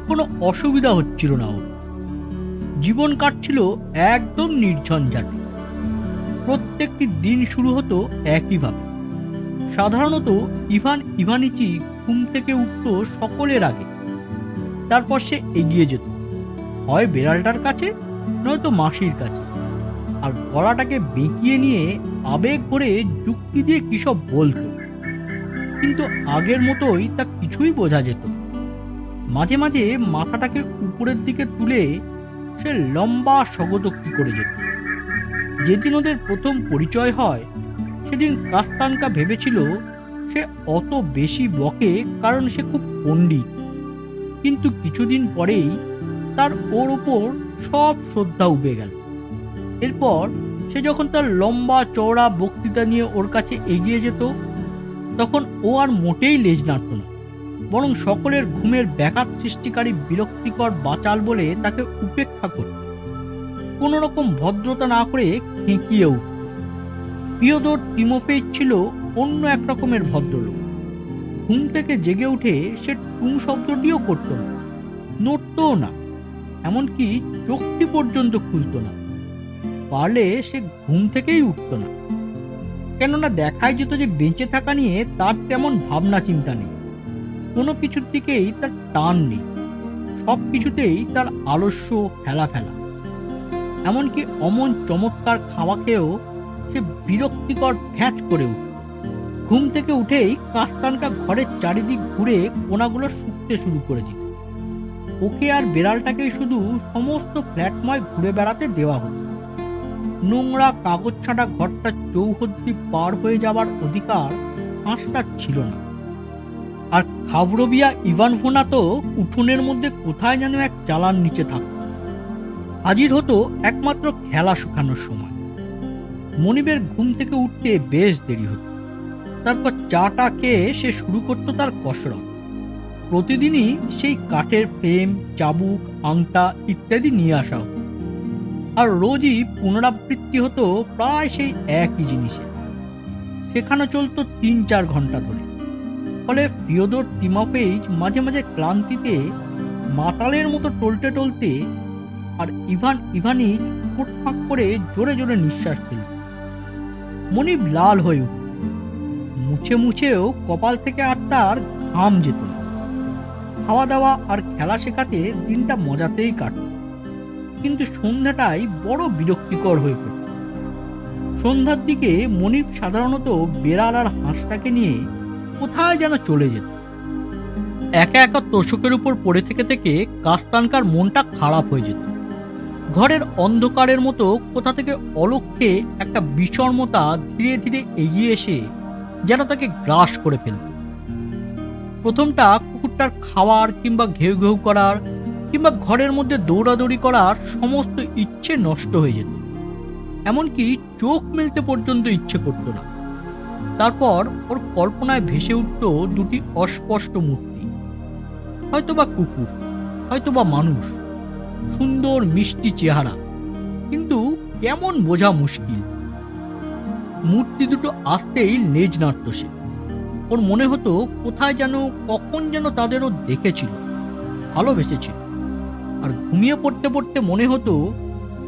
কোনো অসুবিধা হচ্ছিল না ওর। জীবন কাটছিল একদম নির্ঝঞ্ঝাটে। প্রত্যেকটি দিন শুরু হতো একইভাবে। সাধারণত ইভান ইভানিচি ঘুম থেকে উঠত সকলের আগে। তারপর সে এগিয়ে যেত, হয় বেড়ালটার কাছে নয়তো মাসির কাছে, আর গলাটাকে বেঁকিয়ে নিয়ে আবেগ ভরে যুক্তি দিয়ে কিসব বলত। কিন্তু আগের মতোই তা কিছুই বোঝা যেত। মাঝে মাঝে মাথাটাকে উপরের দিকে তুলে সে লম্বা স্বগতোক্তি করে যেত। যেদিন ওদের প্রথম পরিচয় হয় সেদিন কাস্তানকা ভেবেছিল সে অত বেশি বকে কারণ সে খুব পণ্ডিত। কিন্তু কিছুদিন পরেই তার ওর উপর সব শ্রদ্ধা উবে গেল। এরপর সে যখন তার লম্বা চওড়া বক্তৃতা নিয়ে ওর কাছে এগিয়ে যেত, তখন ও আর মোটেই লেজ নাড়ত না, বরং সকলের ঘুমের ব্যাঘাত সৃষ্টিকারী বিরক্তিকর বাচাল বলে তাকে উপেক্ষা করত। কোনো রকম ভদ্রতা না করে খেঁকিয়ে উঠত। ফিওদর তিমোফেইচ ছিল অন্য এক রকমের ভদ্রলোক। ঘুম থেকে জেগে উঠে সে টুং শব্দটিও করত না, নড়তও না, এমনকি চোখটি পর্যন্ত খুলত না। পারলে সে ঘুম থেকেই উঠত না, কেননা দেখাই যেত যে বেঁচে থাকা নিয়ে তার তেমন ভাবনা চিন্তা নেই, কোনো কিছুর দিকেই তার টান নেই, সব কিছুতেই তার আলস্য ফেলা ফেলা। এমনকি অমন চমৎকার খাওয়া খেয়েও সে বিরক্তিকর ভ্যাঁচ করে উঠত। ঘুম থেকে উঠেই কাস্তানকা ঘরের চারিদিক ঘুরে কোনাগুলো শুকতে শুরু করে দিত। ওকে আর বেড়ালটাকে শুধু সমস্ত ফ্ল্যাটময় ঘুরে বেড়াতে দেওয়া হতো। নোংরা কাগজ ছাড়া ঘরটা চৌহদ্দি পার হয়ে যাবার অধিকার হাঁসটার ছিল না। আর খাবরবিয়া ইভানভোনা তো উঠোনের মধ্যে কোথায় যেন এক চালার নিচে থাকত, হাজির হতো একমাত্র খেলা শুকানোর সময়। মনিবের ঘুম থেকে উঠতে বেশ দেরি হতো। তারপর চাটা খেয়ে সে শুরু করতো তার কসরত। প্রতিদিনই সেই কাঠের ফ্রেম, চাবুক, আংটা ইত্যাদি নিয়ে আসা হতো, আর রোজই পুনরাবৃত্তি হতো প্রায় সেই একই জিনিসে। সেখানে চলতো ৩-৪ ঘন্টা ধরে। ফলে ফিওদর তিমোফেইচ মাঝে মাঝে ক্লান্তিতে মাতালের মতো টলতে টলতে, আর ইভান ইভানিচ ফুটফাক করে জোরে জোরে নিঃশ্বাস ফেলত। মনিব লাল হয়ে উঠত, মুছে মুছেও কপাল থেকে আর তার ঘাম যেত না। খাওয়া দাওয়া আর খেলা শেখাতে দিনটা মজাতেই কাটত, কিন্তু সন্ধ্যাটাই বড় বিরক্তিকর হয়ে পড়ত। সন্ধ্যার দিকে মনিব সাধারণত বেড়াল আর হাঁসটাকে নিয়ে কোথায় যেন চলে যেত। একা একা তোষকের উপর পড়ে থেকে থেকে কাস্তানকার মনটা খারাপ হয়ে যেত। ঘরের অন্ধকারের মতো কোথা থেকে অলক্ষ্যে একটা বিষর্মতা ধীরে ধীরে এগিয়ে এসে যেন তাকে গ্রাস করে ফেলত। প্রথমটা কুকুরটার খাওয়ার কিংবা ঘেউ ঘেউ করার কিংবা ঘরের মধ্যে দৌড়াদৌড়ি করার সমস্ত ইচ্ছে নষ্ট হয়ে যেত, এমনকি চোখ মেলতে পর্যন্ত ইচ্ছে করতো না। তারপর ওর কল্পনায় ভেসে উঠত দুটি অস্পষ্ট মূর্তি, হয়তোবা কুকুর, হয়তোবা মানুষ, সুন্দর মিষ্টি চেহারা, কিন্তু কেমন বোঝা মুশকিল। মূর্তি দুটো আসতেই লেজ নাড়ত সে। ওর মনে হতো কোথায় যেন কখন যেন তাদেরও দেখেছিল, ভালোবেসেছিল। আর ঘুমিয়ে পড়তে পড়তে মনে হতো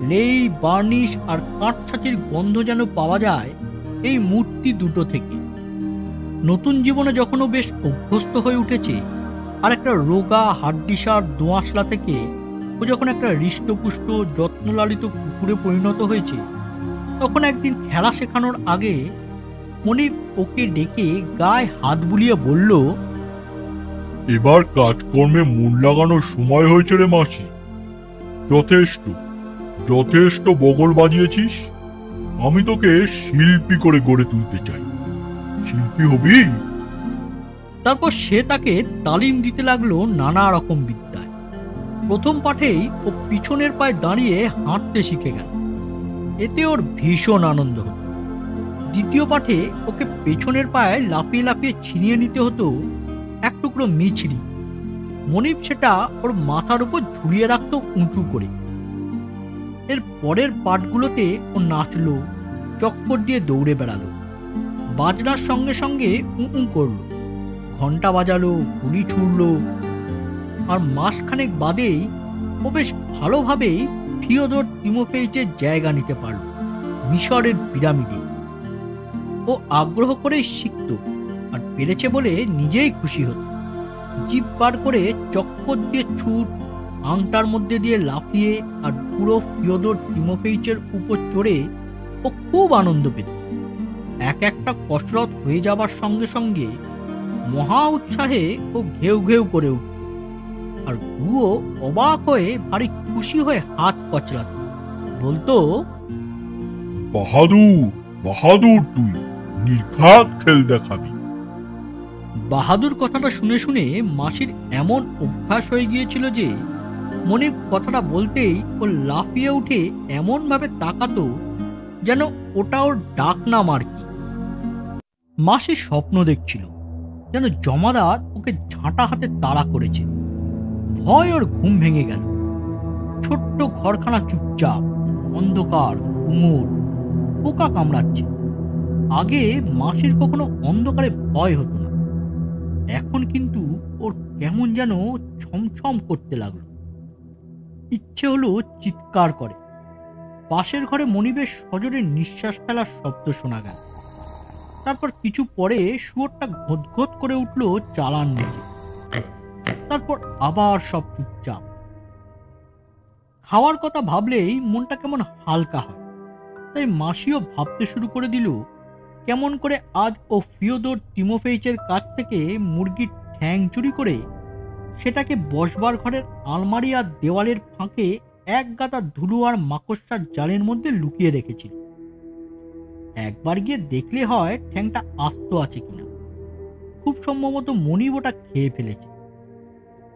লেই, বার্নিশ আর কাঠছাঁচির গন্ধ যেন পাওয়া যায় এই মূর্তি দুটো থেকে। নতুন জীবনে যখন ও বেশ অভ্যস্ত হয়ে উঠেছে, আর একটা রোগা হাড্ডিসার দোঁয়াশলা থেকে ও যখন একটা হৃষ্টপুষ্ট যত্নলালিত কুকুরে পরিণত হয়েছে, তখন একদিন খেলা শেখানোর আগে মনিব ওকে ডেকে গায়ে হাত বুলিয়ে বলল, এবার কাজকর্মে মন লাগানোর সময় হয়েছে রে মাসি। যথেষ্ট যথেষ্ট বগল বাজিয়েছিস। আমি তোকে শিল্পী করে গড়ে তুলতে চাই। শিল্পী হবি? তারপর সে তাকে তালিম দিতে লাগলো নানা রকম বিদ্যায়। প্রথম পাঠেই ও পিছনের পায়ে দাঁড়িয়ে হাঁটতে শিখে গেল, এতে ওর ভীষণ আনন্দ হতো। দ্বিতীয় পাঠে ওকে পেছনের পায়ে লাফিয়ে লাফিয়ে ছিনিয়ে নিতে হতো এক টুকরো মিছরি। মনিব সেটা ওর মাথার উপর ঝুলিয়ে রাখতো উঁচু করে। এর পরের পাঠগুলোতে ও নাচলো, চক্কর দিয়ে দৌড়ে বেড়ালো, বাজনার সঙ্গে সঙ্গে উঁ করলো, ঘন্টা বাজালো, গুলি ছুড়লো। আর মাসখানেক বাদেই ও বেশ ভালোভাবেই ফিওদর তিমোফেইচের জায়গা নিতে পারল মিশরের পিরামিডে। ও আগ্রহ করেই শিখত, আর পেরেছে বলে নিজেই খুশি হতো। জিভ বার করে চক্কর দিয়ে ছুট, আংটার মধ্যে দিয়ে লাফিয়ে আর পুরো ফিওদর তিমোফেইচের উপর চড়ে ও খুব আনন্দ পেত। এক একটা কসরত হয়ে যাবার সঙ্গে সঙ্গে মহা উৎসাহে ও ঘেউ ঘেউ করে উঠত, আর গুরুও অবাক হয়ে ভারী খুশি হয়ে হাত কচলাত, বলতো, বাহাদুর বাহাদুর, তুই নির্ঘাত খেল দেখাবি। বাহাদুর কথাটা শুনে শুনে মাসির এমন অভ্যাস হয়ে গিয়েছিল যে মনিব কথাটা বলতেই ও লাফিয়ে উঠে এমন ভাবে তাকাতো যেন ওটা ওর ডাক নাম আর কি। মাসি স্বপ্ন দেখছিল যেন জমাদার ওকে ঝাঁটা হাতে তাড়া করেছে। ভয় ওর ঘুম ভেঙে গেল। ছোট্ট ঘরখানা চুপচাপ, অন্ধকার, কুমোর, পোকা কামড়াচ্ছে। আগে মাসির কখনো অন্ধকারে ভয় হতো না, এখন কিন্তু ওর কেমন যেন ছমছম করতে লাগলো। ইচ্ছে হলো চিৎকার করে। পাশের ঘরে মনিবের সজোরে নিঃশ্বাস ফেলার শব্দ শোনা গেল। তারপর কিছু পরে শুয়োরটা ঘোত করে উঠল চালান নিচে। তারপর আবার সব চুপচাপ। খাওয়ার কথা ভাবলেই মনটা কেমন হালকা হয়। তাই মাসিও ভাবতে শুরু করে দিল কেমন করে আজ ও ফিওদর তিমোফেইচের কাছ থেকে মুরগির ঠ্যাং চুরি করে সেটাকে বসবার ঘরের আলমারি আর দেওয়ালের ফাঁকে এক গাদা ধুলো আর মাকড়সার জালের মধ্যে লুকিয়ে রেখেছিল। একবার গিয়ে দেখলে হয় ঠ্যাংটা আস্ত আছে কিনা। খুব সম্ভবত মনিব ওটা খেয়ে ফেলেছে,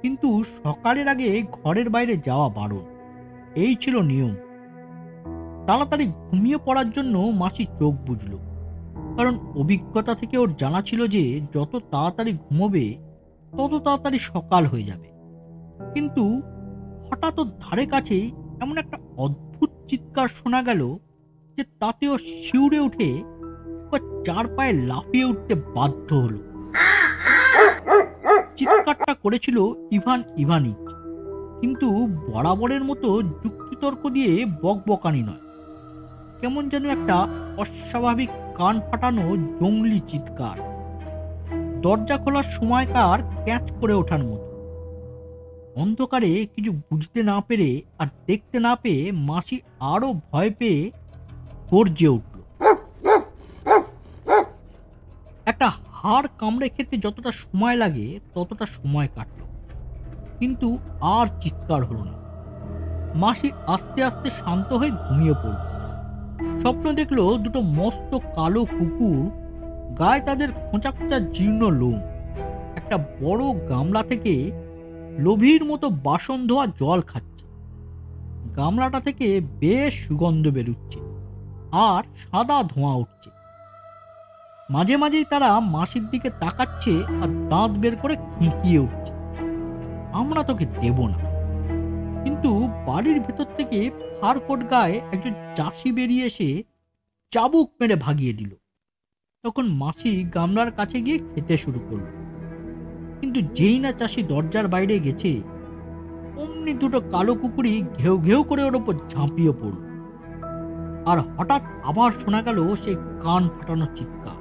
কিন্তু সকালের আগে ঘরের বাইরে যাওয়া বারণ। এই ছিল নিয়ম। তাড়াতাড়ি ঘুমিয়ে পড়ার জন্য মাসি চোখ বুঝল, কারণ অভিজ্ঞতা থেকে ওর জানা ছিল যে যত তাড়াতাড়ি ঘুমোবে তত তাড়াতাড়ি সকাল হয়ে যাবে। কিন্তু হঠাৎ ওর ধারে কাছেই এমন একটা অদ্ভুত চিৎকার শোনা গেল যে তাতে ও শিউরে উঠে চার পায়ে লাফিয়ে উঠতে বাধ্য হলো। চিৎকারটা করেছিল ইভান ইভানিচ, কিন্তু বরাবরের মতো যুক্তিতর্ক দিয়ে বকবকানি নয়, কেমন যেন একটা অস্বাভাবিক কান ফাটানো জংলি চিৎকার, দরজা খোলার সময়কার ক্যাচ করে ওঠার মতো। অন্ধকারে কিছু বুঝতে না পেরে আর দেখতে না পেয়ে মাসি আরো ভয় পেয়ে গর্জে উঠল। একটা হাড় কামড়ে খেতে যতটা সময় লাগে ততটা সময় কাটল, কিন্তু আর চিৎকার হলো না। মাসি আস্তে আস্তে শান্ত হয়ে ঘুমিয়ে পড়ল। স্বপ্ন দেখলো দুটো মস্ত কালো কুকুর, গায়ে তাদের খোঁচা খোঁচা জীর্ণ লোম, একটা বড় গামলা থেকে লোভীর মতো বাসন ধোয়া জল খাচ্ছে। গামলাটা থেকে বেশ সুগন্ধ বেরুচ্ছে আর সাদা ধোঁয়া উঠছে। মাঝে মাঝেই তারা মাসির দিকে তাকাচ্ছে আর দাঁত বের করে খিঁকিয়ে উঠছে, আমরা তোকে দেব না। কিন্তু বাড়ির ভেতর থেকে ফারকোট গায়ে একজন চাষি বেরিয়ে এসে চাবুক মেরে ভাগিয়ে দিল। তখন মাসি গামলার কাছে গিয়ে খেতে শুরু করল, কিন্তু যেই না চাষি দরজার বাইরে গেছে অমনি দুটো কালো কুকুরই ঘেউ ঘেউ করে ওর ওপর ঝাঁপিয়ে পড়ল। আর হঠাৎ আবার শোনা গেল সেই কান ফাটানো চিৎকার।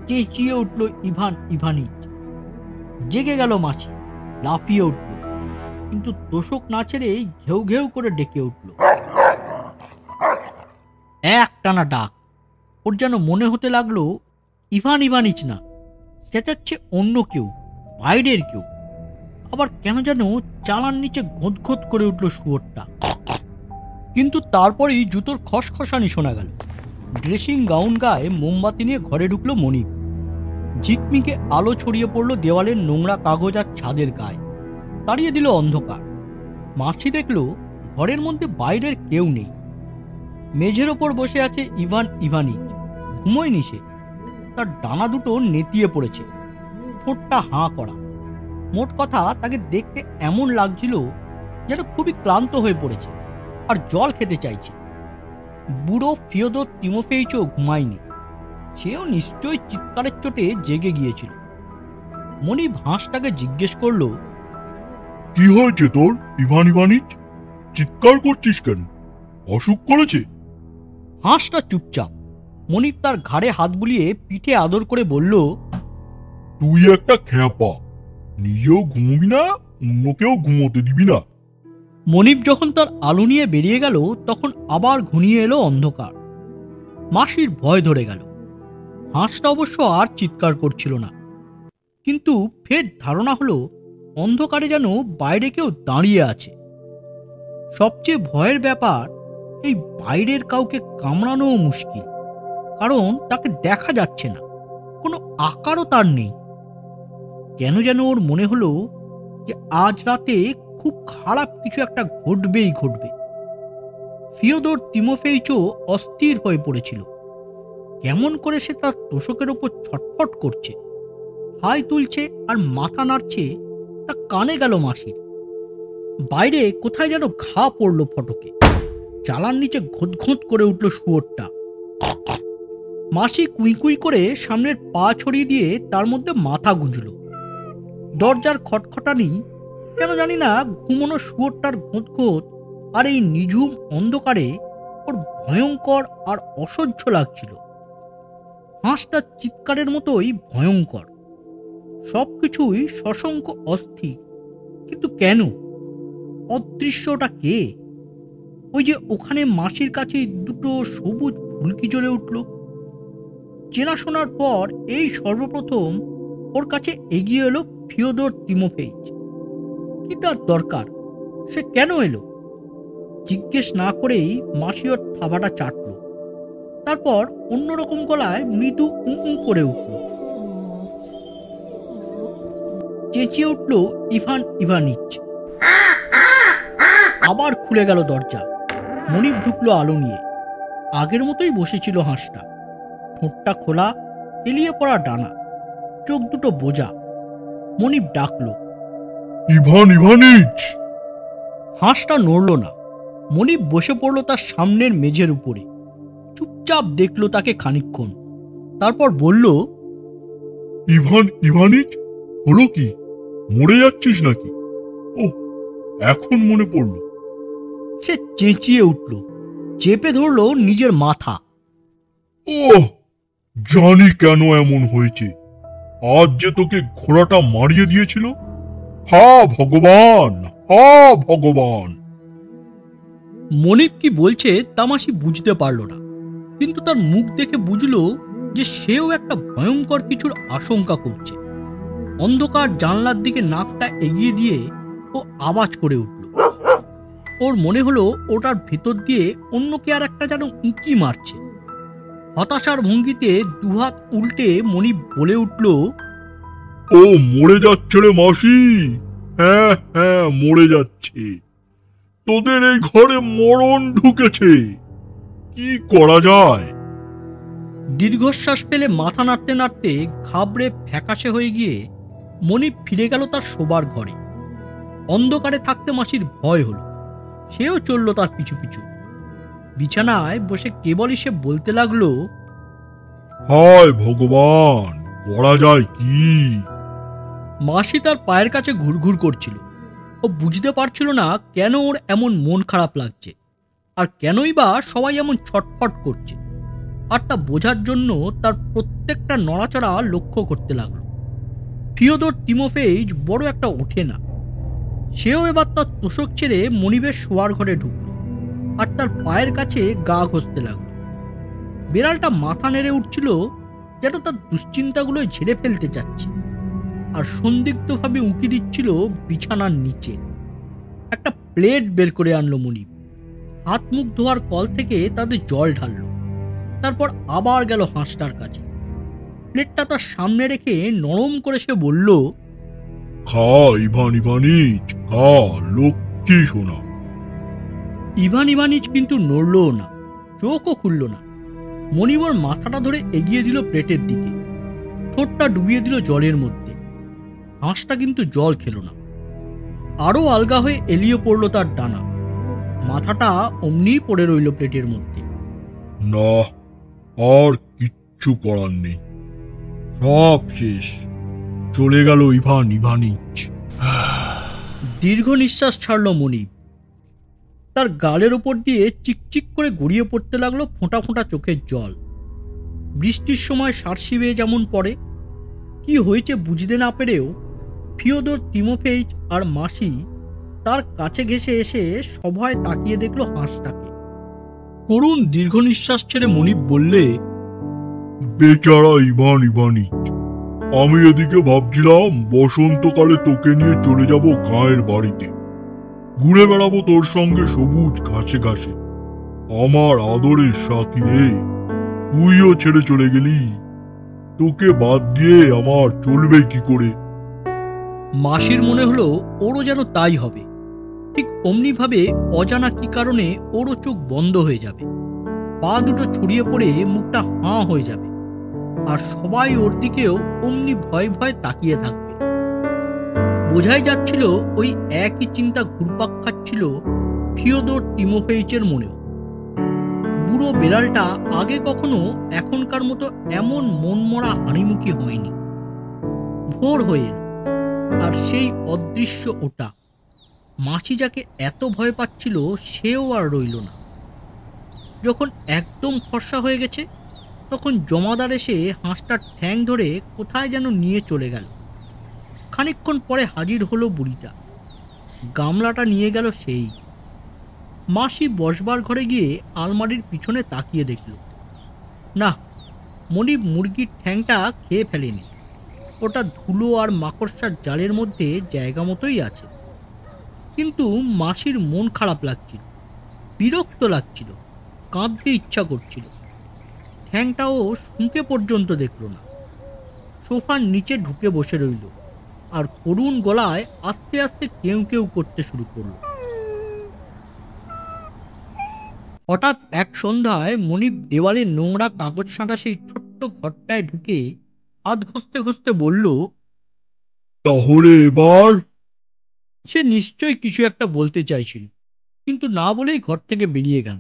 চেঁচিয়ে উঠল ইভান ইভানিচ। জেগে গেল মাসি, লাফিয়ে উঠল, কিন্তু তোষক না ছেড়ে ঘেউ ঘেউ করে ডেকে উঠল। এক টানা ডাক। ওর যেন মনে হতে লাগলো ইভান ইভানিচ না, চেঁচাচ্ছে অন্য কেউ, বাইরের কেউ। আবার কেন যেন চালার নিচে ঘোঁত করে উঠল শুয়োরটা। কিন্তু তারপরেই জুতোর খসখসানি শোনা গেল। ড্রেসিং গাউন গায়ে মোমবাতি নিয়ে ঘরে ঢুকলো মনিব। ঝিকমিকে আলো ছড়িয়ে পড়ল দেওয়ালের নোংরা কাগজ আর ছাদের গায়ে, তাড়িয়ে দিল অন্ধকার। মাসি দেখল ঘরের মধ্যে বাইরের কেউ নেই। মেঝের ওপর বসে আছে ইভান ইভানিচ। ঘুমোয়নি সে, তার ডানা দুটো নেতিয়ে পড়েছে, ঠোঁটটা হাঁ করা। মোট কথা তাকে দেখতে এমন লাগছিল যেন খুবই ক্লান্ত হয়ে পড়েছে আর জল খেতে চাইছে। বুড়ো ফিওদর তিমোফেইচও ঘুমায়নি, সেও নিশ্চয়ই চিৎকারের চোটে জেগে গিয়েছিল। মনিব হাঁসটাকে জিজ্ঞেস করল, কি হয়েছে তোর ইভান ইভানিচ? চিৎকার করছিস কেন? অসুখ করেছে? হাঁসটা চুপচাপ। মনিব তার ঘাড়ে হাত বুলিয়ে পিঠে আদর করে বলল, তুই একটা খ্যাপা, নিজেও ঘুমবি না, অন্যকেও ঘুমোতে দিবি না। মনিব যখন তার আলো নিয়ে বেরিয়ে গেল তখন আবার ঘনিয়ে এলো অন্ধকার। মাসির ভয় ধরে গেল। হাঁসটা অবশ্য আর চিৎকার করছিল না, কিন্তু ফের ধারণা হলো অন্ধকারে যেন বাইরে কেউ দাঁড়িয়ে আছে। সবচেয়ে ভয়ের ব্যাপার, এই বাইরের কাউকে কামড়ানোও মুশকিল, কারণ তাকে দেখা যাচ্ছে না, কোনো আকারও তার নেই। কেন যেন ওর মনে হলো যে আজ রাতে খুব খারাপ কিছু একটা ঘটবেই ঘটবে। ফিওদর তিমোফেইচও অস্থির হয়ে পড়েছিল। কেমন করে সে তার তোষকের ওপর ছটফট করছে, হাই তুলছে আর মাথা নাড়ছে, তা কানে গেল মাসির। বাইরে কোথায় যেন ঘা পড়ল ফটকে। চালার নিচে ঘোঁত করে উঠল শুয়োরটা। মাসি কুই করে সামনের পা ছড়িয়ে দিয়ে তার মধ্যে মাথা গুঁজল। দরজার খটখটানি কেন জানি না ঘুমোনো শুয়োরটার ঘোঁত আর এই নিঝুম অন্ধকারে ওর ভয়ঙ্কর আর অসহ্য লাগছিল। হাঁসটা চিৎকারের মতোই ভয়ঙ্কর, সবকিছুই সশঙ্ক অস্থির। কিন্তু কেন? অদৃশ্যটা কে? ওই যে ওখানে মাসির কাছে দুটো সবুজ ফুলকি জ্বলে উঠল। চেনাশোনার পর এই সর্বপ্রথম ওর কাছে এগিয়ে এলো ফিওদর তিমোফেইচ। কি তার দরকার? সে কেন এলো? জিজ্ঞেস না করেই মাসি ওর থাবাটা চাটল। তারপর অন্যরকম গলায় মৃদু উঁ করে উঠল। চেঁচিয়ে উঠল ইভান ইভানিচ। আবার খুলে গেল দরজা। মনিব ঢুকলো আলো নিয়ে। আগের মতোই বসেছিল হাঁসটা, ঠোঁটটা খোলা, এলিয়ে পড়া ডানা, চোখ দুটো বোঝা। মনিব ডাকল, ইভান ইভানিচ। হাঁসটা নড়ল না। মনিব বসে পড়ল তার সামনের মেঝের উপরে। চুপচাপ দেখল তাকে খানিকক্ষণ, তারপর বলল, ইভান ইভানিচ, হলো কি? মরে যাচ্ছিস নাকি? ও, এখন মনে পড়ল। সে চেঁচিয়ে উঠল, চেপে ধরল নিজের মাথা। ওহ, জানি কেন এমন হয়েছে। আজ যে তোকে ঘোড়াটা মারিয়ে দিয়েছিল। হা ভগবান, হা ভগবান। মনিব কি বলছে তা মাসি বুঝতে পারল না, কিন্তু তার মুখ দেখে বুঝল যে সেও একটা ভয়ঙ্কর কিছুর আশঙ্কা করছে। অন্ধকার জানলার দিকে নাকটা এগিয়ে দিয়ে ও আওয়াজ করে উঠল। ওর মনে হলো ওটার ভেতর দিয়ে অন্য কে আর একটা যেন উঁকি মারছে। হতাশার ভঙ্গিতে দুহাত উল্টে মনিব বলে উঠল, ও মরে যাচ্ছে রে মাসি। হ্যাঁ হ্যাঁ, মরে যাচ্ছে। তোদের এই ঘরে মরণ ঢুকেছে। কি করা যায়? দীর্ঘশ্বাস ফেলে মাথা নাড়তে নাড়তে ঘাবড়ে ফ্যাকাশে হয়ে গিয়ে মনিব ফিরে গেল তার শোবার ঘরে। অন্ধকারে থাকতে মাসির ভয় হলো। সেও চলল তার পিছু পিছু। বিছানায় বসে কেবলই সে বলতে লাগলো, হায় ভগবান, করা যায় কি? মাসি তার পায়ের কাছে ঘুরঘুর করছিল। ও বুঝতে পারছিল না কেন ওর এমন মন খারাপ লাগছে, আর কেনই বা সবাই এমন ছটফট করছে। আর তা বোঝার জন্য তার প্রত্যেকটা নড়াচড়া লক্ষ্য করতে লাগলো। ফিওদর তিমোফেইচ বড় একটা ওঠে না। সেও এবার তার তোষক ছেড়ে মনিবের শোয়ার ঘরে ঢুকল, আর তার পায়ের কাছে গা ঘষতে লাগলো। বিড়ালটা মাথা নেড়ে উঠছিল, যেন তার দুশ্চিন্তাগুলো ঝেড়ে ফেলতে যাচ্ছে, আর সন্দিগ্ধভাবে উঁকি দিচ্ছিল বিছানার নিচে। একটা প্লেট বের করে আনলো মনিব। হাত মুখ ধোয়ার কল থেকে তাদের জল ঢাললো। তারপর আবার গেল হাঁসটার কাছে। প্লেটটা তার সামনে রেখে নরম করে সে বলল, খা ইভান ইভানিচ, খা, লক্ষ্মী সোনা। ইভান ইভানিচ কিন্তু নড়লও না, চোখও খুলল না। মনিবর মাথাটা ধরে এগিয়ে দিল প্লেটের দিকে, ঠোঁটটা ডুবিয়ে দিল জলের মধ্যে। হাঁসটা কিন্তু জল খেল না। আরো আলগা হয়ে এলিয়ে পড়ল তার ডানা। মাথাটা অমনিই পড়ে রইল প্লেটের মধ্যে। না, আর কিচ্ছু করার নেই। সব শেষ। চলে গেল ইভান ইভানিচ। দীর্ঘ নিঃশ্বাস ছাড়ল মনিব। তার গালের ওপর দিয়ে চিকচিক করে গড়িয়ে পড়তে লাগলো ফোঁটা ফোঁটা চোখের জল। বৃষ্টির সময় সার্সি বেয়ে যেমন পড়ে। কি হয়েছে বুঝতে না পেরেও ফিওদর তিমোফেইচ আর মাসি তার কাছে ঘেঁষে এসে সভয় তাকিয়ে দেখলো হাঁসটাকে। করুণ দীর্ঘ নিঃশ্বাস ছেড়ে মনিব বললে, বেচারা ইভান ইভানিচ, আমি এদিকে ভাবছিলাম বসন্তকালে তোকে নিয়ে চলে যাব গাঁয়ের বাড়িতে। ঘুরে বেড়াবো তোর সঙ্গে সবুজ ঘাসে ঘাসে। আমার আদরের সাথী রে, তুইও ছেড়ে চলে গেলি। তোকে বাদ দিয়ে আমার চলবে কি করে? মাসির মনে হলো ওরও যেন তাই হবে। ঠিক অমনি ভাবে অজানা কি কারণে ওরও চোখ বন্ধ হয়ে যাবে, পা দুটো ছড়িয়ে পড়ে মুখটা হাঁ হয়ে যাবে, আর সবাই ওর দিকেও অমনি ভয় ভয় তাকিয়ে থাকবে। বোঝাই যাচ্ছিল ওই একই চিন্তা ঘুরপাক খাচ্ছিল ফিওদর তিমোফেইচের মনেও। বুড়ো বেড়ালটা আগে কখনো এখনকার মতো এমন মনমরা হাঁড়িমুখী হয়নি। ভোর হয়ে এলো, আর সেই অদৃশ্য ওটা মাছি যাকে এত ভয় পাচ্ছিল সেও আর রইল না। যখন একদম ফর্সা হয়ে গেছে তখন জমাদার এসে হাঁসটার ঠ্যাং ধরে কোথায় যেন নিয়ে চলে গেল। খানিকক্ষণ পরে হাজির হলো বুড়িটা, গামলাটা নিয়ে গেল সেই। মাসি বসবার ঘরে গিয়ে আলমারির পিছনে তাকিয়ে দেখল, না, মনিব মুরগির ঠ্যাংটা খেয়ে ফেলেনি। ওটা ধুলো আর মাকড়সার জালের মধ্যে জায়গা মতোই আছে। কিন্তু মাসির মন খারাপ লাগছিল, বিরক্ত লাগছিল, কাঁদতে ইচ্ছা করছিল। ঠ্যাংটাও শুঁকে পর্যন্ত দেখল না। সোফার নিচে ঢুকে বসে রইল আর করুণ গলায় আস্তে আস্তে কেউ কেউ করতে শুরু করল। হঠাৎ এক সন্ধ্যায় মনিব দেওয়ালে নোংরা কাগজ সাঁটা সেই ছোট্ট ঘরটায় ঢুকে হাত ঘষতে ঘষতে বলল, তাহলে এবার? সে নিশ্চয়ই কিছু একটা বলতে চাইছিল, কিন্তু না বলেই ঘর থেকে বেরিয়ে গেল।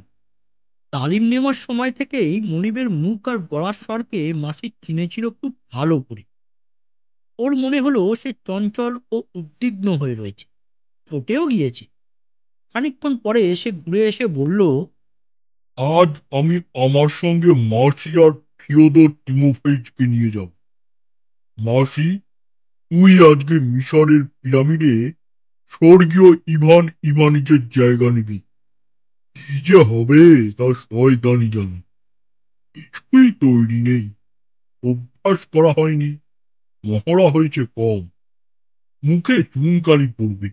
তালিম নেওয়ার সময় থেকেই মনিবের মুখ আর গলার স্বরকে মাসি চিনেছিল খুব ভালো করে। ওর মনে হলো সে চঞ্চল ও উদ্বিগ্ন হয়ে রয়েছে, চটেও গিয়েছে। খানিকক্ষণ পরে সে ঘুরে এসে বলল, আজ আমি আমার সঙ্গে মাসি আর ফিওদর তিমোফেইচকে নিয়ে যাব। মাসি, তুই আজকে মিশরের পিরামিডে স্বর্গীয় ইভান ইভানিচের জায়গা নিবি। কি যে হবে তা শয়তানি জানে। কিছুই তৈরি নেই, অভ্যাস করা হয়নি, মহড়া হয়েছে কম। মুখে চুনকালি পড়বে,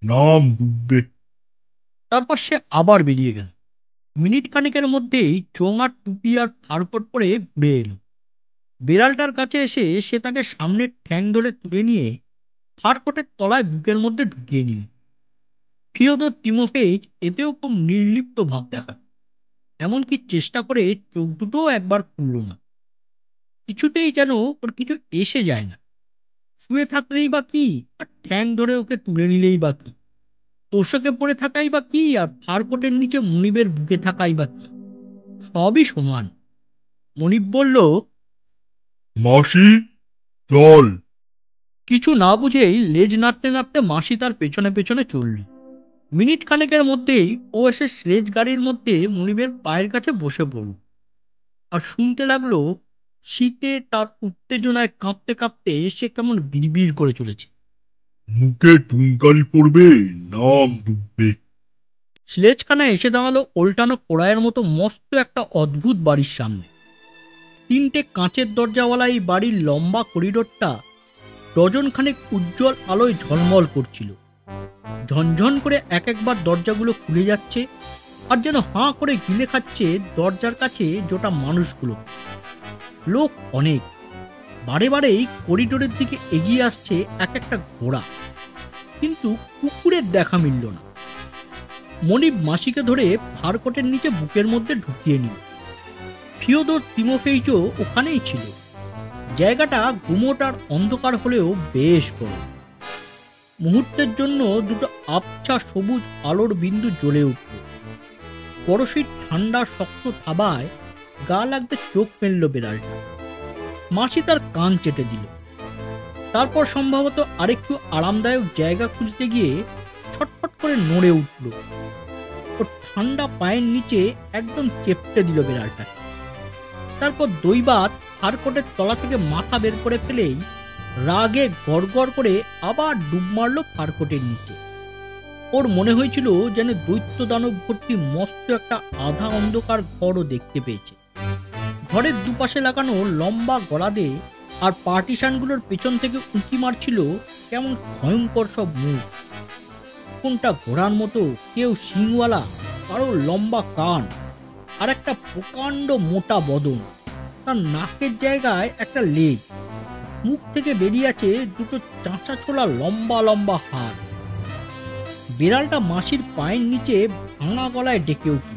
নাম ডুববে। তারপর সে আবার বেরিয়ে গেল। মিনিট খানেকের মধ্যেই চোঙার টুপি আর ফারকট পরে ঘুরে এলো। বিড়ালটার কাছে এসে সে তাকে সামনের ঠ্যাং ধরে তুলে নিয়ে ফারকটের তলায় বুকের মধ্যে ঢুকিয়ে নিল। ফিওদর তিমোফেইচ এতেও খুব নির্লিপ্ত ভাব দেখা, এমনকি চেষ্টা করে চোখ দুটোও একবার খুলল না। কিছুতেই যেন ওর কিছু এসে যায় না। শুয়ে থাকলেই বা কি, আর ঠ্যাং ধরে ওকে তুলে নিলেই বা কি, তোষকে পড়ে থাকাই বা কি, আর ফারকটের নিচে মনিবের বুকে থাকাই বা কি, সবই সমান। মনিব বলল, মাসি, চল। কিছু না বুঝেই লেজ নাড়তে নাড়তে মাসি তার পেছনে পেছনে চলল। মিনিট খানেকের মধ্যেই ও এসে স্লেজ গাড়ির মধ্যে মনিবের পায়ের কাছে বসে পড়ল আর শুনতে লাগলো শীতে তার উত্তেজনায় কাঁপতে কাঁপতে সে কেমন বিড়বিড় করে চলেছে। মুখে চুনকালি পড়বে, নাম ডুববে। স্লেজখানা এসে দাঁড়ালো ওল্টানো কোড়াইয়ের মতো মস্ত একটা অদ্ভুত বাড়ির সামনে। তিনটে কাঁচের দরজাওয়ালা এই বাড়ির লম্বা করিডোরটা ডজনখানেক উজ্জ্বল আলোয় ঝলমল করছিল। ঝনঝন করে এক একবার দরজাগুলো খুলে যাচ্ছে, আর যেন হাঁ করে গিলে খাচ্ছে দরজার কাছে জোটা মানুষগুলো। লোক অনেক, বারে বারেই করিডোরের দিকে এগিয়ে আসছে এক একটা ঘোড়া, কিন্তু কুকুরের দেখা মিলল না। মনিব মাসিকে ধরে ফারকটের নিচে বুকের মধ্যে ঢুকিয়ে নিল। ফিওদর তিমোফেইচও ওখানেই ছিল। জায়গাটা গুমোট আর অন্ধকার হলেও বেশ বড়। মুহূর্তের জন্য দুটো আবছা সবুজ আলোর বিন্দু জ্বলে উঠল। পরশির ঠান্ডা শক্ত থাবায় গা লাগতে চোখ মেলল বেড়ালটা। মাসি তার কান চেটে দিল। তারপর সম্ভবত আরেকটু আরামদায়ক জায়গা খুঁজতে গিয়ে ছটফট করে নড়ে উঠল। ও ঠান্ডা পায়ের নিচে একদম চেপটে দিল বেড়ালটা। তারপর দৈবাত ফারকটের তলা থেকে মাথা বের করে ফেলেই রাগে গড়গড় করে আবার ডুব মারল ফারকটের নিচে। ওর মনে হয়েছিল যেন দৈত্য দানব ভর্তি মস্ত একটা আধা অন্ধকার ঘরও দেখতে পেয়েছে। ঘরের দুপাশে লাগানো লম্বা গড়াদে আর পার্টিশনগুলোর পেছন থেকে উঁকি মারছিল কেমন ভয়ঙ্কর সব মুখ। কোনটা ঘোড়ার মতো, কেউ শিংওয়ালা, কারো লম্বা কান, আর একটা প্রকাণ্ড মোটা বদন। তার নাকের জায়গায় একটা লেজ, মুখ থেকে বেরিয়ে আছে দুটো চাঁচা ছোলা লম্বা লম্বা হাড়। বিড়ালটা মাসির পায়ের নিচে ভাঙা গলায় ডেকে উঠল,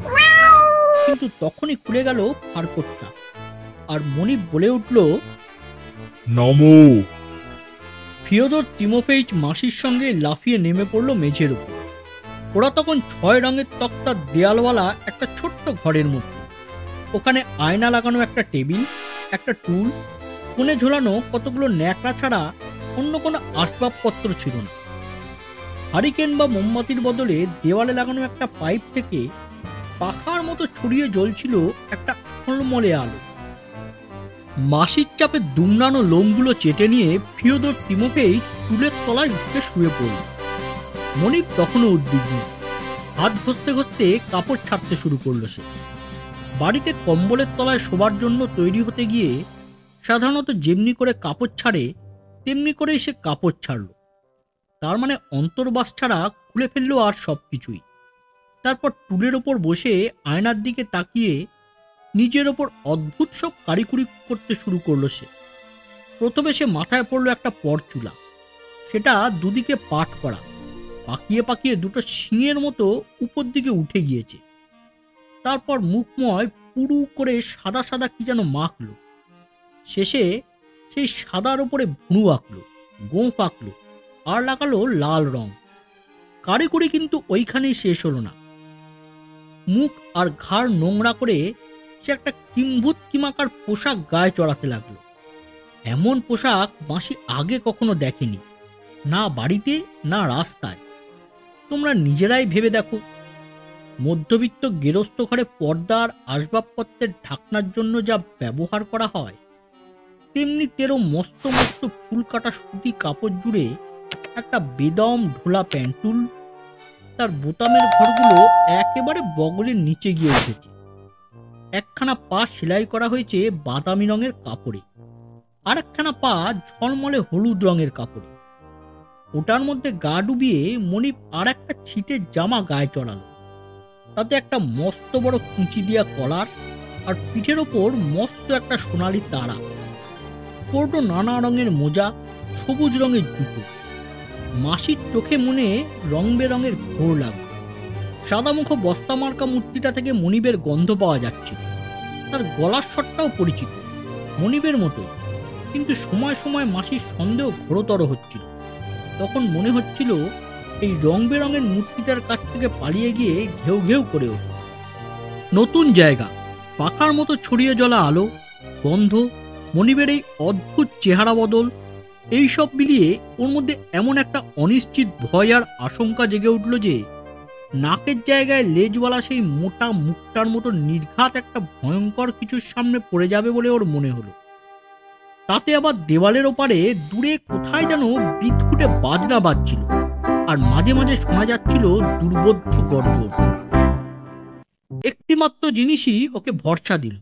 কিন্তু তখনই খুলে গেল ফারকটটা, আর মনিব বলে উঠল, নামো। ফিওদর তিমোফেইচ মাসির সঙ্গে লাফিয়ে নেমে পড়ল মেঝের উপর। ওরা তখন 6 রঙের তক্তার দেয়ালওয়ালা একটা ছোট্ট ঘরের মধ্যে। ওখানে আয়না লাগানো একটা টেবিল, একটা টুল, কোণে ঝোলানো কতগুলো ন্যাকড়া ছাড়া অন্য কোনো আসবাবপত্র ছিল না। হারিকেন বা মোমবাতির বদলে দেওয়ালে লাগানো একটা পাইপ থেকে পাখার মতো ছড়িয়ে জ্বলছিল একটা ঝলমলে আলো। মাসির চাপে দুমড়ানো লোমগুলো চেটে নিয়ে ফিওদর তিমোফেইচ টুলের তলায় উঠে শুয়ে পড়ল। মনিব তখনও উদ্বিগ্ন, হাত ঘষতে ঘষতে কাপড় ছাড়তে শুরু করলো সে। বাড়িতে কম্বলের তলায় শোবার জন্য তৈরি হতে গিয়ে সাধারণত যেমনি করে কাপড় ছাড়ে তেমনি করেই সে কাপড় ছাড়ল। তার মানে অন্তর্বাস ছাড়া খুলে ফেললো আর সব কিছুই। তারপর টুলের ওপর বসে আয়নার দিকে তাকিয়ে নিজের ওপর অদ্ভুত সব কারিকুরি করতে শুরু করলো সে। প্রথমে সে মাথায় পড়লো একটা পরচুলা, সেটা দুদিকে পাট করা, পাকিয়ে পাকিয়ে দুটো শিঙের মতো উপর দিকে উঠে গিয়েছে। তারপর মুখময় পুরু করে সাদা সাদা কি যেন মাখলো। শেষে সেই সাদার ওপরে ভুঁড়ু আঁকলো, গোঁফ আঁকলো, আর লাগালো লাল রং। কারিকুরি কিন্তু ওইখানেই শেষ হলো না। মুখ আর ঘাড় নোংরা করে সে একটা কিম্ভূত কিমাকার পোশাক গায়ে চড়াতে লাগলো। এমন পোশাক মাসি আগে কখনো দেখেনি, না বাড়িতে না রাস্তায়। তোমরা নিজেরাই ভেবে দেখো, মধ্যবিত্ত গেরস্থ ঘরে পর্দার আসবাবপত্রের ঢাকনার জন্য যা ব্যবহার করা হয়, তেমনি তেরো মস্ত মস্ত ফুল কাটা সুতি কাপড় জুড়ে একটা বেদম ঢোলা প্যান্টুল, তার বোতামের ঘরগুলো একেবারে বগলের নিচে গিয়ে উঠেছে। একখানা পা সেলাই করা হয়েছে বাদামি রঙের কাপড়ে, আর একখানা পা ঝলমলে হলুদ রঙের কাপড়ে। ওটার মধ্যে গা ডুবিয়ে মনিব আর একটা ছিটের জামা গায়ে চড়ালো। তাতে একটা মস্ত বড় কুঁচি দিয়া কলার, আর পিঠের ওপর মস্ত একটা সোনালি তারা। পরল নানা রঙের মোজা, সবুজ রঙের জুতো। মাসির চোখে মনে রং বেরঙের ঘোর লাগলো। সাদামুখো বস্তা মার্কা মূর্তিটা থেকে মনিবের গন্ধ পাওয়া যাচ্ছিল। তার গলার স্বরটাও পরিচিত, মনিবের মতোই। কিন্তু সময় সময় মাসির সন্দেহ ঘোরতর হচ্ছিল। তখন মনে হচ্ছিল এই রং বেরঙের মূর্তিটার কাছ থেকে পালিয়ে গিয়ে ঘেউ ঘেউ করে ওঠে। নতুন জায়গা, পাখার মতো ছড়িয়ে জ্বলা আলো, গন্ধ, মনিবের এই অদ্ভুত চেহারা বদল, এই সব মিলিয়ে ওর মধ্যে এমন একটা অনিশ্চিত ভয় আর আশঙ্কা জেগে উঠল যে নাকের জায়গায় লেজওয়ালা সেই মোটা মুখটার মতো নির্ঘাত একটা ভয়ঙ্কর কিছুর সামনে পড়ে যাবে বলে ওর মনে হলো। তাতে আবার দেওয়ালের ওপারে দূরে কোথায় যেন বিদঘুটে বাজনা বাজছিল, আর মাঝে মাঝে শোনা যাচ্ছিল দুর্বোধ্য গর্জন। একটিমাত্র জিনিসই ওকে ভরসা দিল,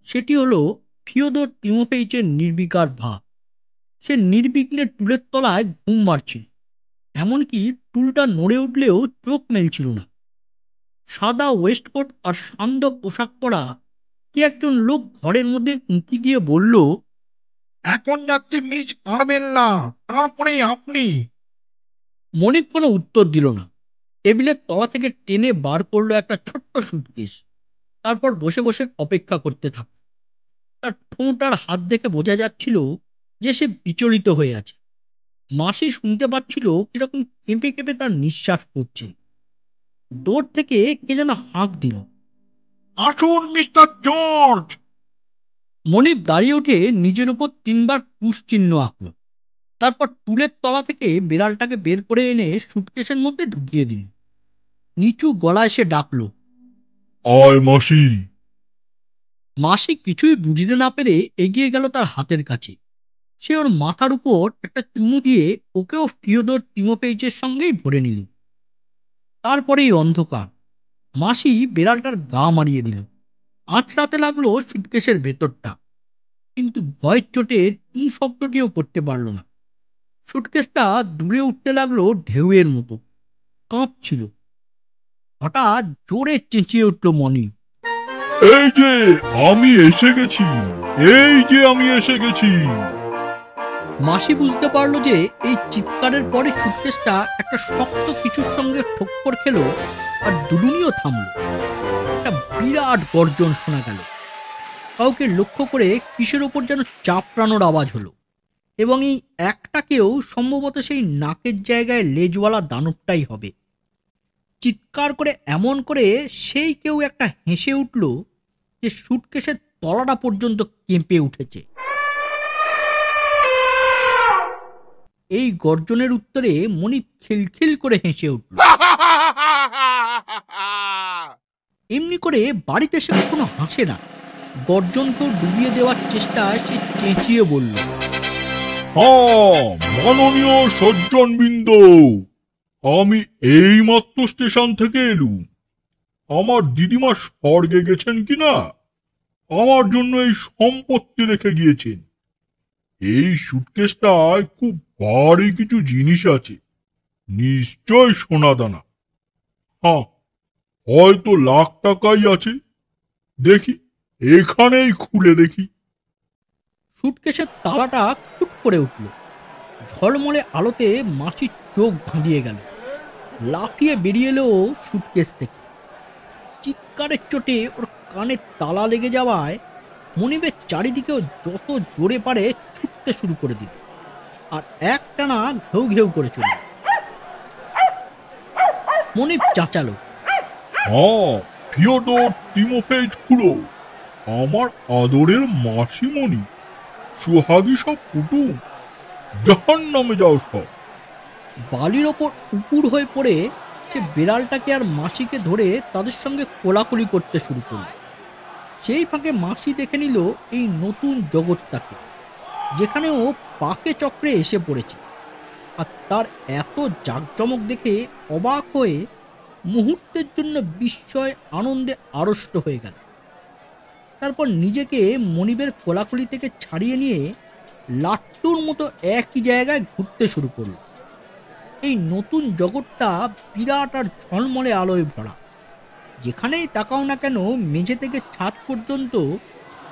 সেটি হলো ফিওদর তিমোফেইচের নির্বিকার ভাব। সে নির্বিঘ্নে টুলের তলায় ঘুম মারছিল, এমনকি টুলটা নড়ে উঠলেও চোখ মেলছিল না। সাদা ওয়েস্টকোট আর সান্ধ্য পোশাক পরা কি একজন লোক ঘরের মধ্যে উঁকি দিয়ে বলল, এখন যাতে মিস পারবেন না, তারপরে আপনি। মনিব কোনো উত্তর দিল না। টেবিলের তলা থেকে টেনে বার করলো একটা ছোট্ট সুটকেস। তারপর বসে বসে অপেক্ষা করতে থাকল। তার ঠোঁট আর হাত দেখে বোঝা যাচ্ছিল যে সে বিচলিত হয়ে আছে। মাসি শুনতে পাচ্ছিল কিরকম কেঁপে কেঁপে তার নিঃশ্বাস পড়ছে। দূর থেকে কে যেন হাঁক দিল, আসুন মিস্টার জর্জ। মনিব দাঁড়িয়ে উঠে নিজের উপর তিনবার পুশ চিহ্ন আঁকল। তারপর টুলের তলা থেকে বিড়ালটাকে বের করে এনে সুটকেসের মধ্যে ঢুকিয়ে দিল। নিচু গলায় সে ডাকল, আয় মাসি। মাসি কিছুই বুঝতে না পেরে এগিয়ে গেল তার হাতের কাছে। সে ওর মাথার উপর একটা চুমু দিয়ে ওকেও ফিওদর তিমোফেইচের সঙ্গেই ভরে নিল। তারপরেই অন্ধকার। মাসি বেড়ালটার গা মারিয়ে দিল, আঁচড়াতে লাগলো সুটকেসের ভেতরটা, কিন্তু ভয়ের চোটে শব্দটিও করতে পারল না। সুটকেসটা দূরে উঠতে লাগলো ঢেউয়ের মতো, কাঁপছিল। হঠাৎ জোরে চেঁচিয়ে উঠল মনি, এই যে আমি এসে গেছি, এই যে আমি এসে গেছি। মাসি বুঝতে পারলো যে এই চিৎকারের পরে সুটকেসটা একটা শক্ত কিছুর সঙ্গে ঠোক্কর খেলো, আর দুলুনিও থামলো। একটা বিরাট গর্জন শোনা গেল। কাউকে লক্ষ্য করে কিসের ওপর যেন চাপড়ানোর আওয়াজ হলো, এবং এই একটাকেও সম্ভবত সেই নাকের জায়গায় লেজওয়ালা দানবটাই হবে। চিৎকার করে এমন করে সেই কেউ একটা হেসে উঠল যে সুটকেসের তলাটা পর্যন্ত কেঁপে উঠেছে। এই গর্জনের উত্তরে মণি খিলখিল করে হেসে উঠল। এমনি করে বাড়িতে সে কখনো হাসে না। গর্জনকেও ডুবিয়ে দেওয়ার চেষ্টায় সে চেঁচিয়ে বলল, মাননীয় সজ্জনবৃন্দ, আমি এইমাত্র স্টেশন থেকে এলুম। আমার দিদিমা স্বর্গে গেছেন কিনা আমার জন্য এই সম্পত্তি রেখে গিয়েছেন। এই সুটকেসটায় খুব ভারী কিছু জিনিস আছে, নিশ্চয় সোনাদানা। হ্যাঁ, হয়তো লাখ টাকাই আছে। দেখি, এখানেই খুলে দেখি। সুটকেসের তালাটা খুট করে উঠল। ঝলমলে আলোতে মাসির চোখ ধাঁধিয়ে গেল। লাফিয়ে বেরিয়ে এলো সুটকেস থেকে। চিৎকারের চোটে ওর কানে তালা লেগে যাওয়ায় মনিবের চারিদিকেও যত জোরে পারে ছুটতে শুরু করে দিল, আর একটানা ঘেউ ঘেউ করে চলল। মনিব চাচালো, ফিওদর তিমোফেইচ খুড়ো, আমার আদরের মাসিমণি, সোহাগী সব কুটুম, জাহান্নামে যাও সব। বালির ওপর উপুর হয়ে পড়ে সে বেড়ালটাকে আর মাসিকে ধরে তাদের সঙ্গে কোলাকুলি করতে শুরু করল। সেই ফাঁকে মাসি দেখে নিল এই নতুন জগৎটাকে, যেখানে ও পাকে চক্রে এসে পড়েছে। আর তার এত জাঁকজমক দেখে অবাক হয়ে মুহূর্তের জন্য বিস্ময় আনন্দে আড়ষ্ট হয়ে গেল। তারপর নিজেকে মনিবের কোলাকুলি থেকে ছাড়িয়ে নিয়ে লাট্টুর মতো একই জায়গায় ঘুরতে শুরু করল। এই নতুন জগৎটা বিরাট আর ঝলমলে আলোয় ভরা। যেখানেই তাকাও না কেন, মেঝে থেকে ছাদ পর্যন্ত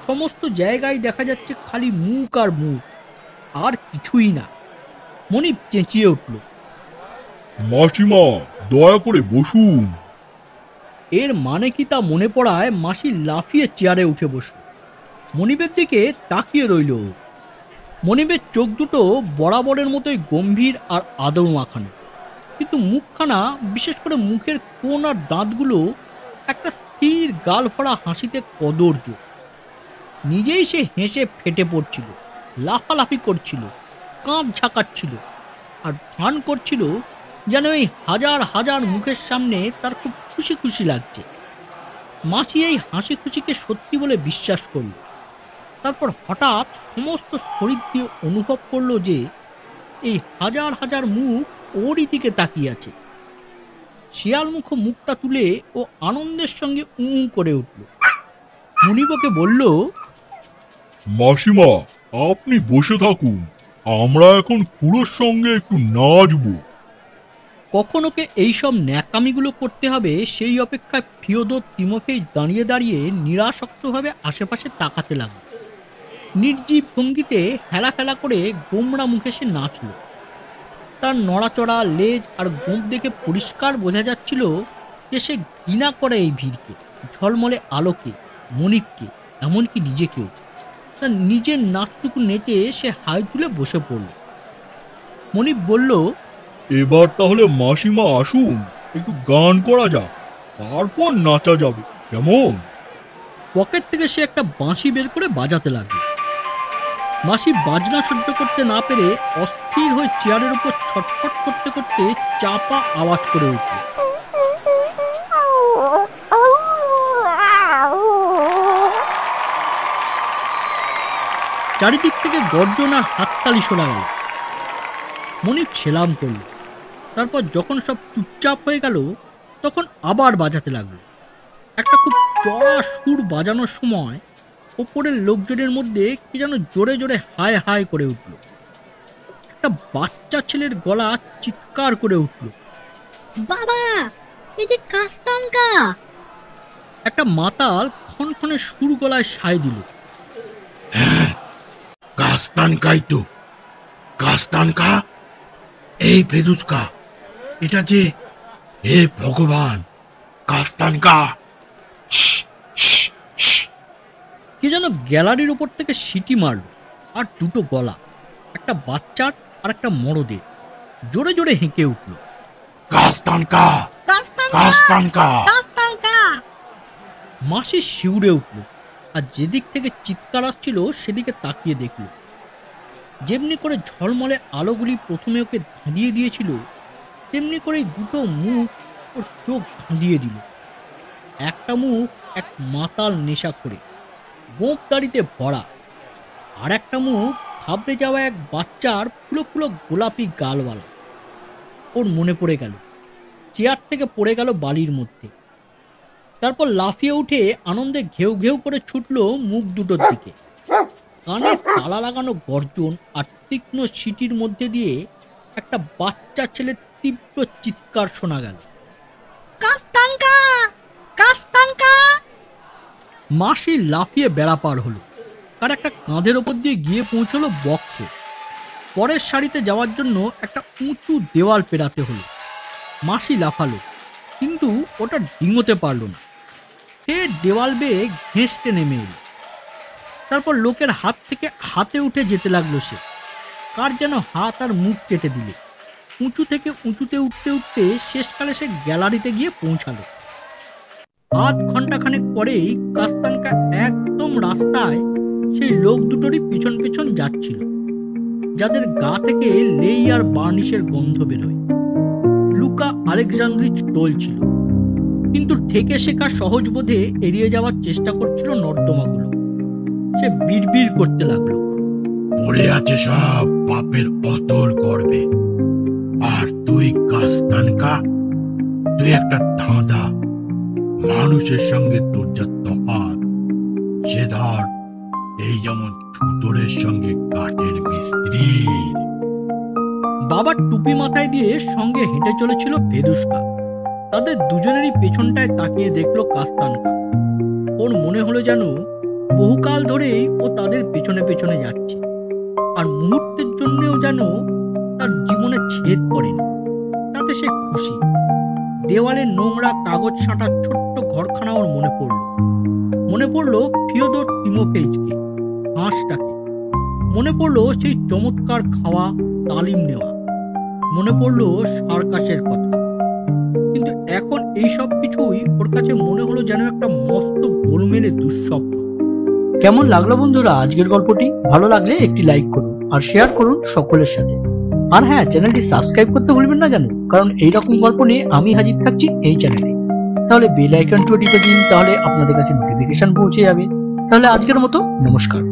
সমস্ত জায়গায় দেখা যাচ্ছে খালি মুখ আর মুখ, আর কিছুই না। মনিব চেঁচিয়ে উঠল, মাসিমা, দয়া করে বসুন। এর মানে কি তা মনে পড়ায় মাসি লাফিয়ে চেয়ারে উঠে বসল। মনিবের দিকে তাকিয়ে রইল। মনিবের চোখ দুটো বরাবরের মতোই গম্ভীর আর আদর মাখানো, কিন্তু মুখখানা, বিশেষ করে মুখের কোণ আর দাঁতগুলো একটা স্থির গাল ভরা হাসিতে কদর্য। নিজেই সে হেসে ফেটে পড়ছিল, লাফালাফি করছিল, কাঁধ ঝাঁকাচ্ছিল, আর ভান করছিল যেন এই হাজার হাজার মুখের সামনে তার খুব খুশি খুশি লাগছে। মাসি এই হাসি খুশিকে সত্যি বলে বিশ্বাস করল। তারপর হঠাৎ সমস্ত শরীর দিয়ে অনুভব করলো যে এই হাজার হাজার মুখ ওরই দিকে তাকিয়ে আছে। শিয়াল মুখ মুখটা তুলে ও আনন্দের সঙ্গে করে উঠল। মুনিবকে বলল, মাসিমা, আপনি বসে থাকুন, আমরা এখন খুড়োর সঙ্গে একটু নাচবো। কখন ওকে এইসব ন্যাকামিগুলো করতে হবে সেই অপেক্ষায় ফিওদর তিমোফেইচ দাঁড়িয়ে দাঁড়িয়ে নিরাসক্তভাবে আশেপাশে তাকাতে লাগল। নির্জীব ভঙ্গিতে হেলা ফেলা করে গোমড়া মুখে সে নাচল। তার নড়াচড়া লেজ আর গোঁপ দেখে পরিষ্কার বোঝা যাচ্ছিল যে সে ঘৃণা করে এই ভিড়কে, ঝলমলে আলোকে, মনিবকে, এমনকি নিজেকেও। তার নিজের নাচটুকু নেচে সে হাই তুলে বসে পড়ল। মনিব বলল, এবার তাহলে মাসিমা আসুন, একটু গান করা যাক, তারপর নাচা যাবে, কেমন? পকেট থেকে সে একটা বাঁশি বের করে বাজাতে লাগলো। মাসি বাজনা সহ্য করতে না পেরে অস্থির হয়ে চেয়ারের উপর ছটফট করতে করতে চাপা আওয়াজ করে উঠল। চারিদিক থেকে গর্জন আর হাততালি শোনা গেল। মনিব সেলাম করল। তারপর যখন সব চুপচাপ হয়ে গেল, তখন আবার বাজাতে লাগলো। একটা খুব চড়া সুর বাজানোর সময় ওপরের লোকজনের মধ্যে কি যেন জোরে জোরে হায় হায় করে উঠল। একটা বাচ্চা ছেলের গলা চিৎকার করে উঠল, বাবা, এই যে কাস্তানকা! একটা মাতাল ক্ষণক্ষণে সুর গলায় সায় দিল, কাস্তানকাই তো, কাস্তানকা, এই ফেদুসকা, এটা যে, হে ভগবান, কাস্তানকা! কে যেন গ্যালারির উপর থেকে সিটি মারল, আর দুটো গলা, একটা বাচ্চার আর একটা মরদের, জোরে জোরে হেঁকে উঠল, কাস্তানকা! কাস্তানকা! কাস্তানকা! কাস্তানকা! মাসি শিউরে উঠল, আর যেদিক থেকে চিৎকার আসছিল সেদিকে তাকিয়ে দেখল। যেমনি করে ঝলমলে আলোগুলি প্রথমে ওকে ধাঁধিয়ে দিয়েছিল, তেমনি করেই দুটো মুখ ওর চোখ ধাঁধিয়ে দিল। একটা মুখ এক মাতাল নেশা করে গোঁপ দাড়িতে ভরা, আর একটা মুখ ঘাবড়ে যাওয়া এক বাচ্চার ফুলো ফুলো গোলাপি গালওয়ালা। ওর মনে পড়ে গেল, চেয়ার থেকে পড়ে গেল বালির মধ্যে। তারপর লাফিয়ে উঠে আনন্দে ঘেউ ঘেউ করে ছুটল মুখ দুটোর দিকে। কানে তালা লাগানো গর্জন আর তীক্ষ্ণ সিটির মধ্যে দিয়ে একটা বাচ্চা ছেলের তীব্র চিৎকার শোনা গেল, কাস্তানকা, কাস্তানকা! মাসি লাফিয়ে বেড়া পার হলো, তার একটা কাঁধের ওপর দিয়ে গিয়ে পৌঁছলো বক্সে। পরের সারিতে যাওয়ার জন্য একটা উঁচু দেওয়াল পেরাতে হলো। মাসি লাফালো, কিন্তু ওটা ডিঙোতে পারল না। সে দেওয়াল বেয়ে ঘেঁষতে নেমে এলো। তারপর লোকের হাত থেকে হাতে উঠে যেতে লাগলো সে। কার যেন হাত আর মুখ কেটে দিলে। উঁচু থেকে উঁচুতে উঠতে উঠতে শেষকালে সে গ্যালারিতে গিয়ে পৌঁছালো। আধ ঘন্টাখানেক পরেই কাস্তানকা একদম রাস্তায় সেই লোক দুটোরই পিছন পিছন যাচ্ছিল, যাদের গা থেকে লেই আর বার্নিশের গন্ধ বেরোয়। লুকা আলেকজান্দ্রিচ ছিল, কিন্তু ঠেকে শেখা সহজ বোধে এড়িয়ে যাওয়ার চেষ্টা করছিল নর্দমাগুলো। সে বিড়বিড় করতে লাগলো, পড়ে আছে সব পাপের অতল গর্বে। আর তুই কাস্তানকা, তুই একটা ধাঁধা। মানুষের সঙ্গে তোর যা তফাৎ, সে ধর এই যেমন ছুতরের সঙ্গে কাঠের মিস্ত্রির। বাবার টুপি মাথায় দিয়ে সঙ্গে হেঁটে চলেছিল ভেদুস্কা। তাদের দুজনেরই পেছনটায় তাকিয়ে দেখলো কাস্তানকা। ওর মনে হলো যেন বহুকাল ধরেই ও তাদের পেছনে পেছনে যাচ্ছে, আর মুহূর্তের জন্যও যেন তার জীবনে ছেদ পড়েনি। তাতে সে খুশি। দেওয়ালে নোংরা কাগজ ছাঁটা ছোট্ট ঘরখানা ওর মনে পড়ল। মনে পড়ল ফিওদর তিমোফেইচকে, হাঁসটাকে। মনে পড়ল সেই চমৎকার খাওয়া, তালিম নেওয়া। মনে পড়ল সার্কাসের কথা। কিন্তু এখন এই সব কিছুই ওর কাছে মনে হলো যেন একটা মস্ত গোলমেলে দুঃস্বপ্ন। কেমন লাগলো বন্ধুরা আজকের গল্পটি? ভালো লাগলে একটি লাইক করুন আর শেয়ার করুন সকলের সাথে। আর হ্যাঁ, চ্যানেলটি সাবস্ক্রাইব করতে ভুলবেন না যেন, কারণ এইরকম গল্প নিয়ে আমি হাজির থাকছি এই চ্যানেলে। তাহলে বেল আইকনটিও টিপে দিন, তাহলে আপনাদের কাছে নোটিফিকেশন পৌঁছে যাবে। তাহলে আজকের মতো নমস্কার।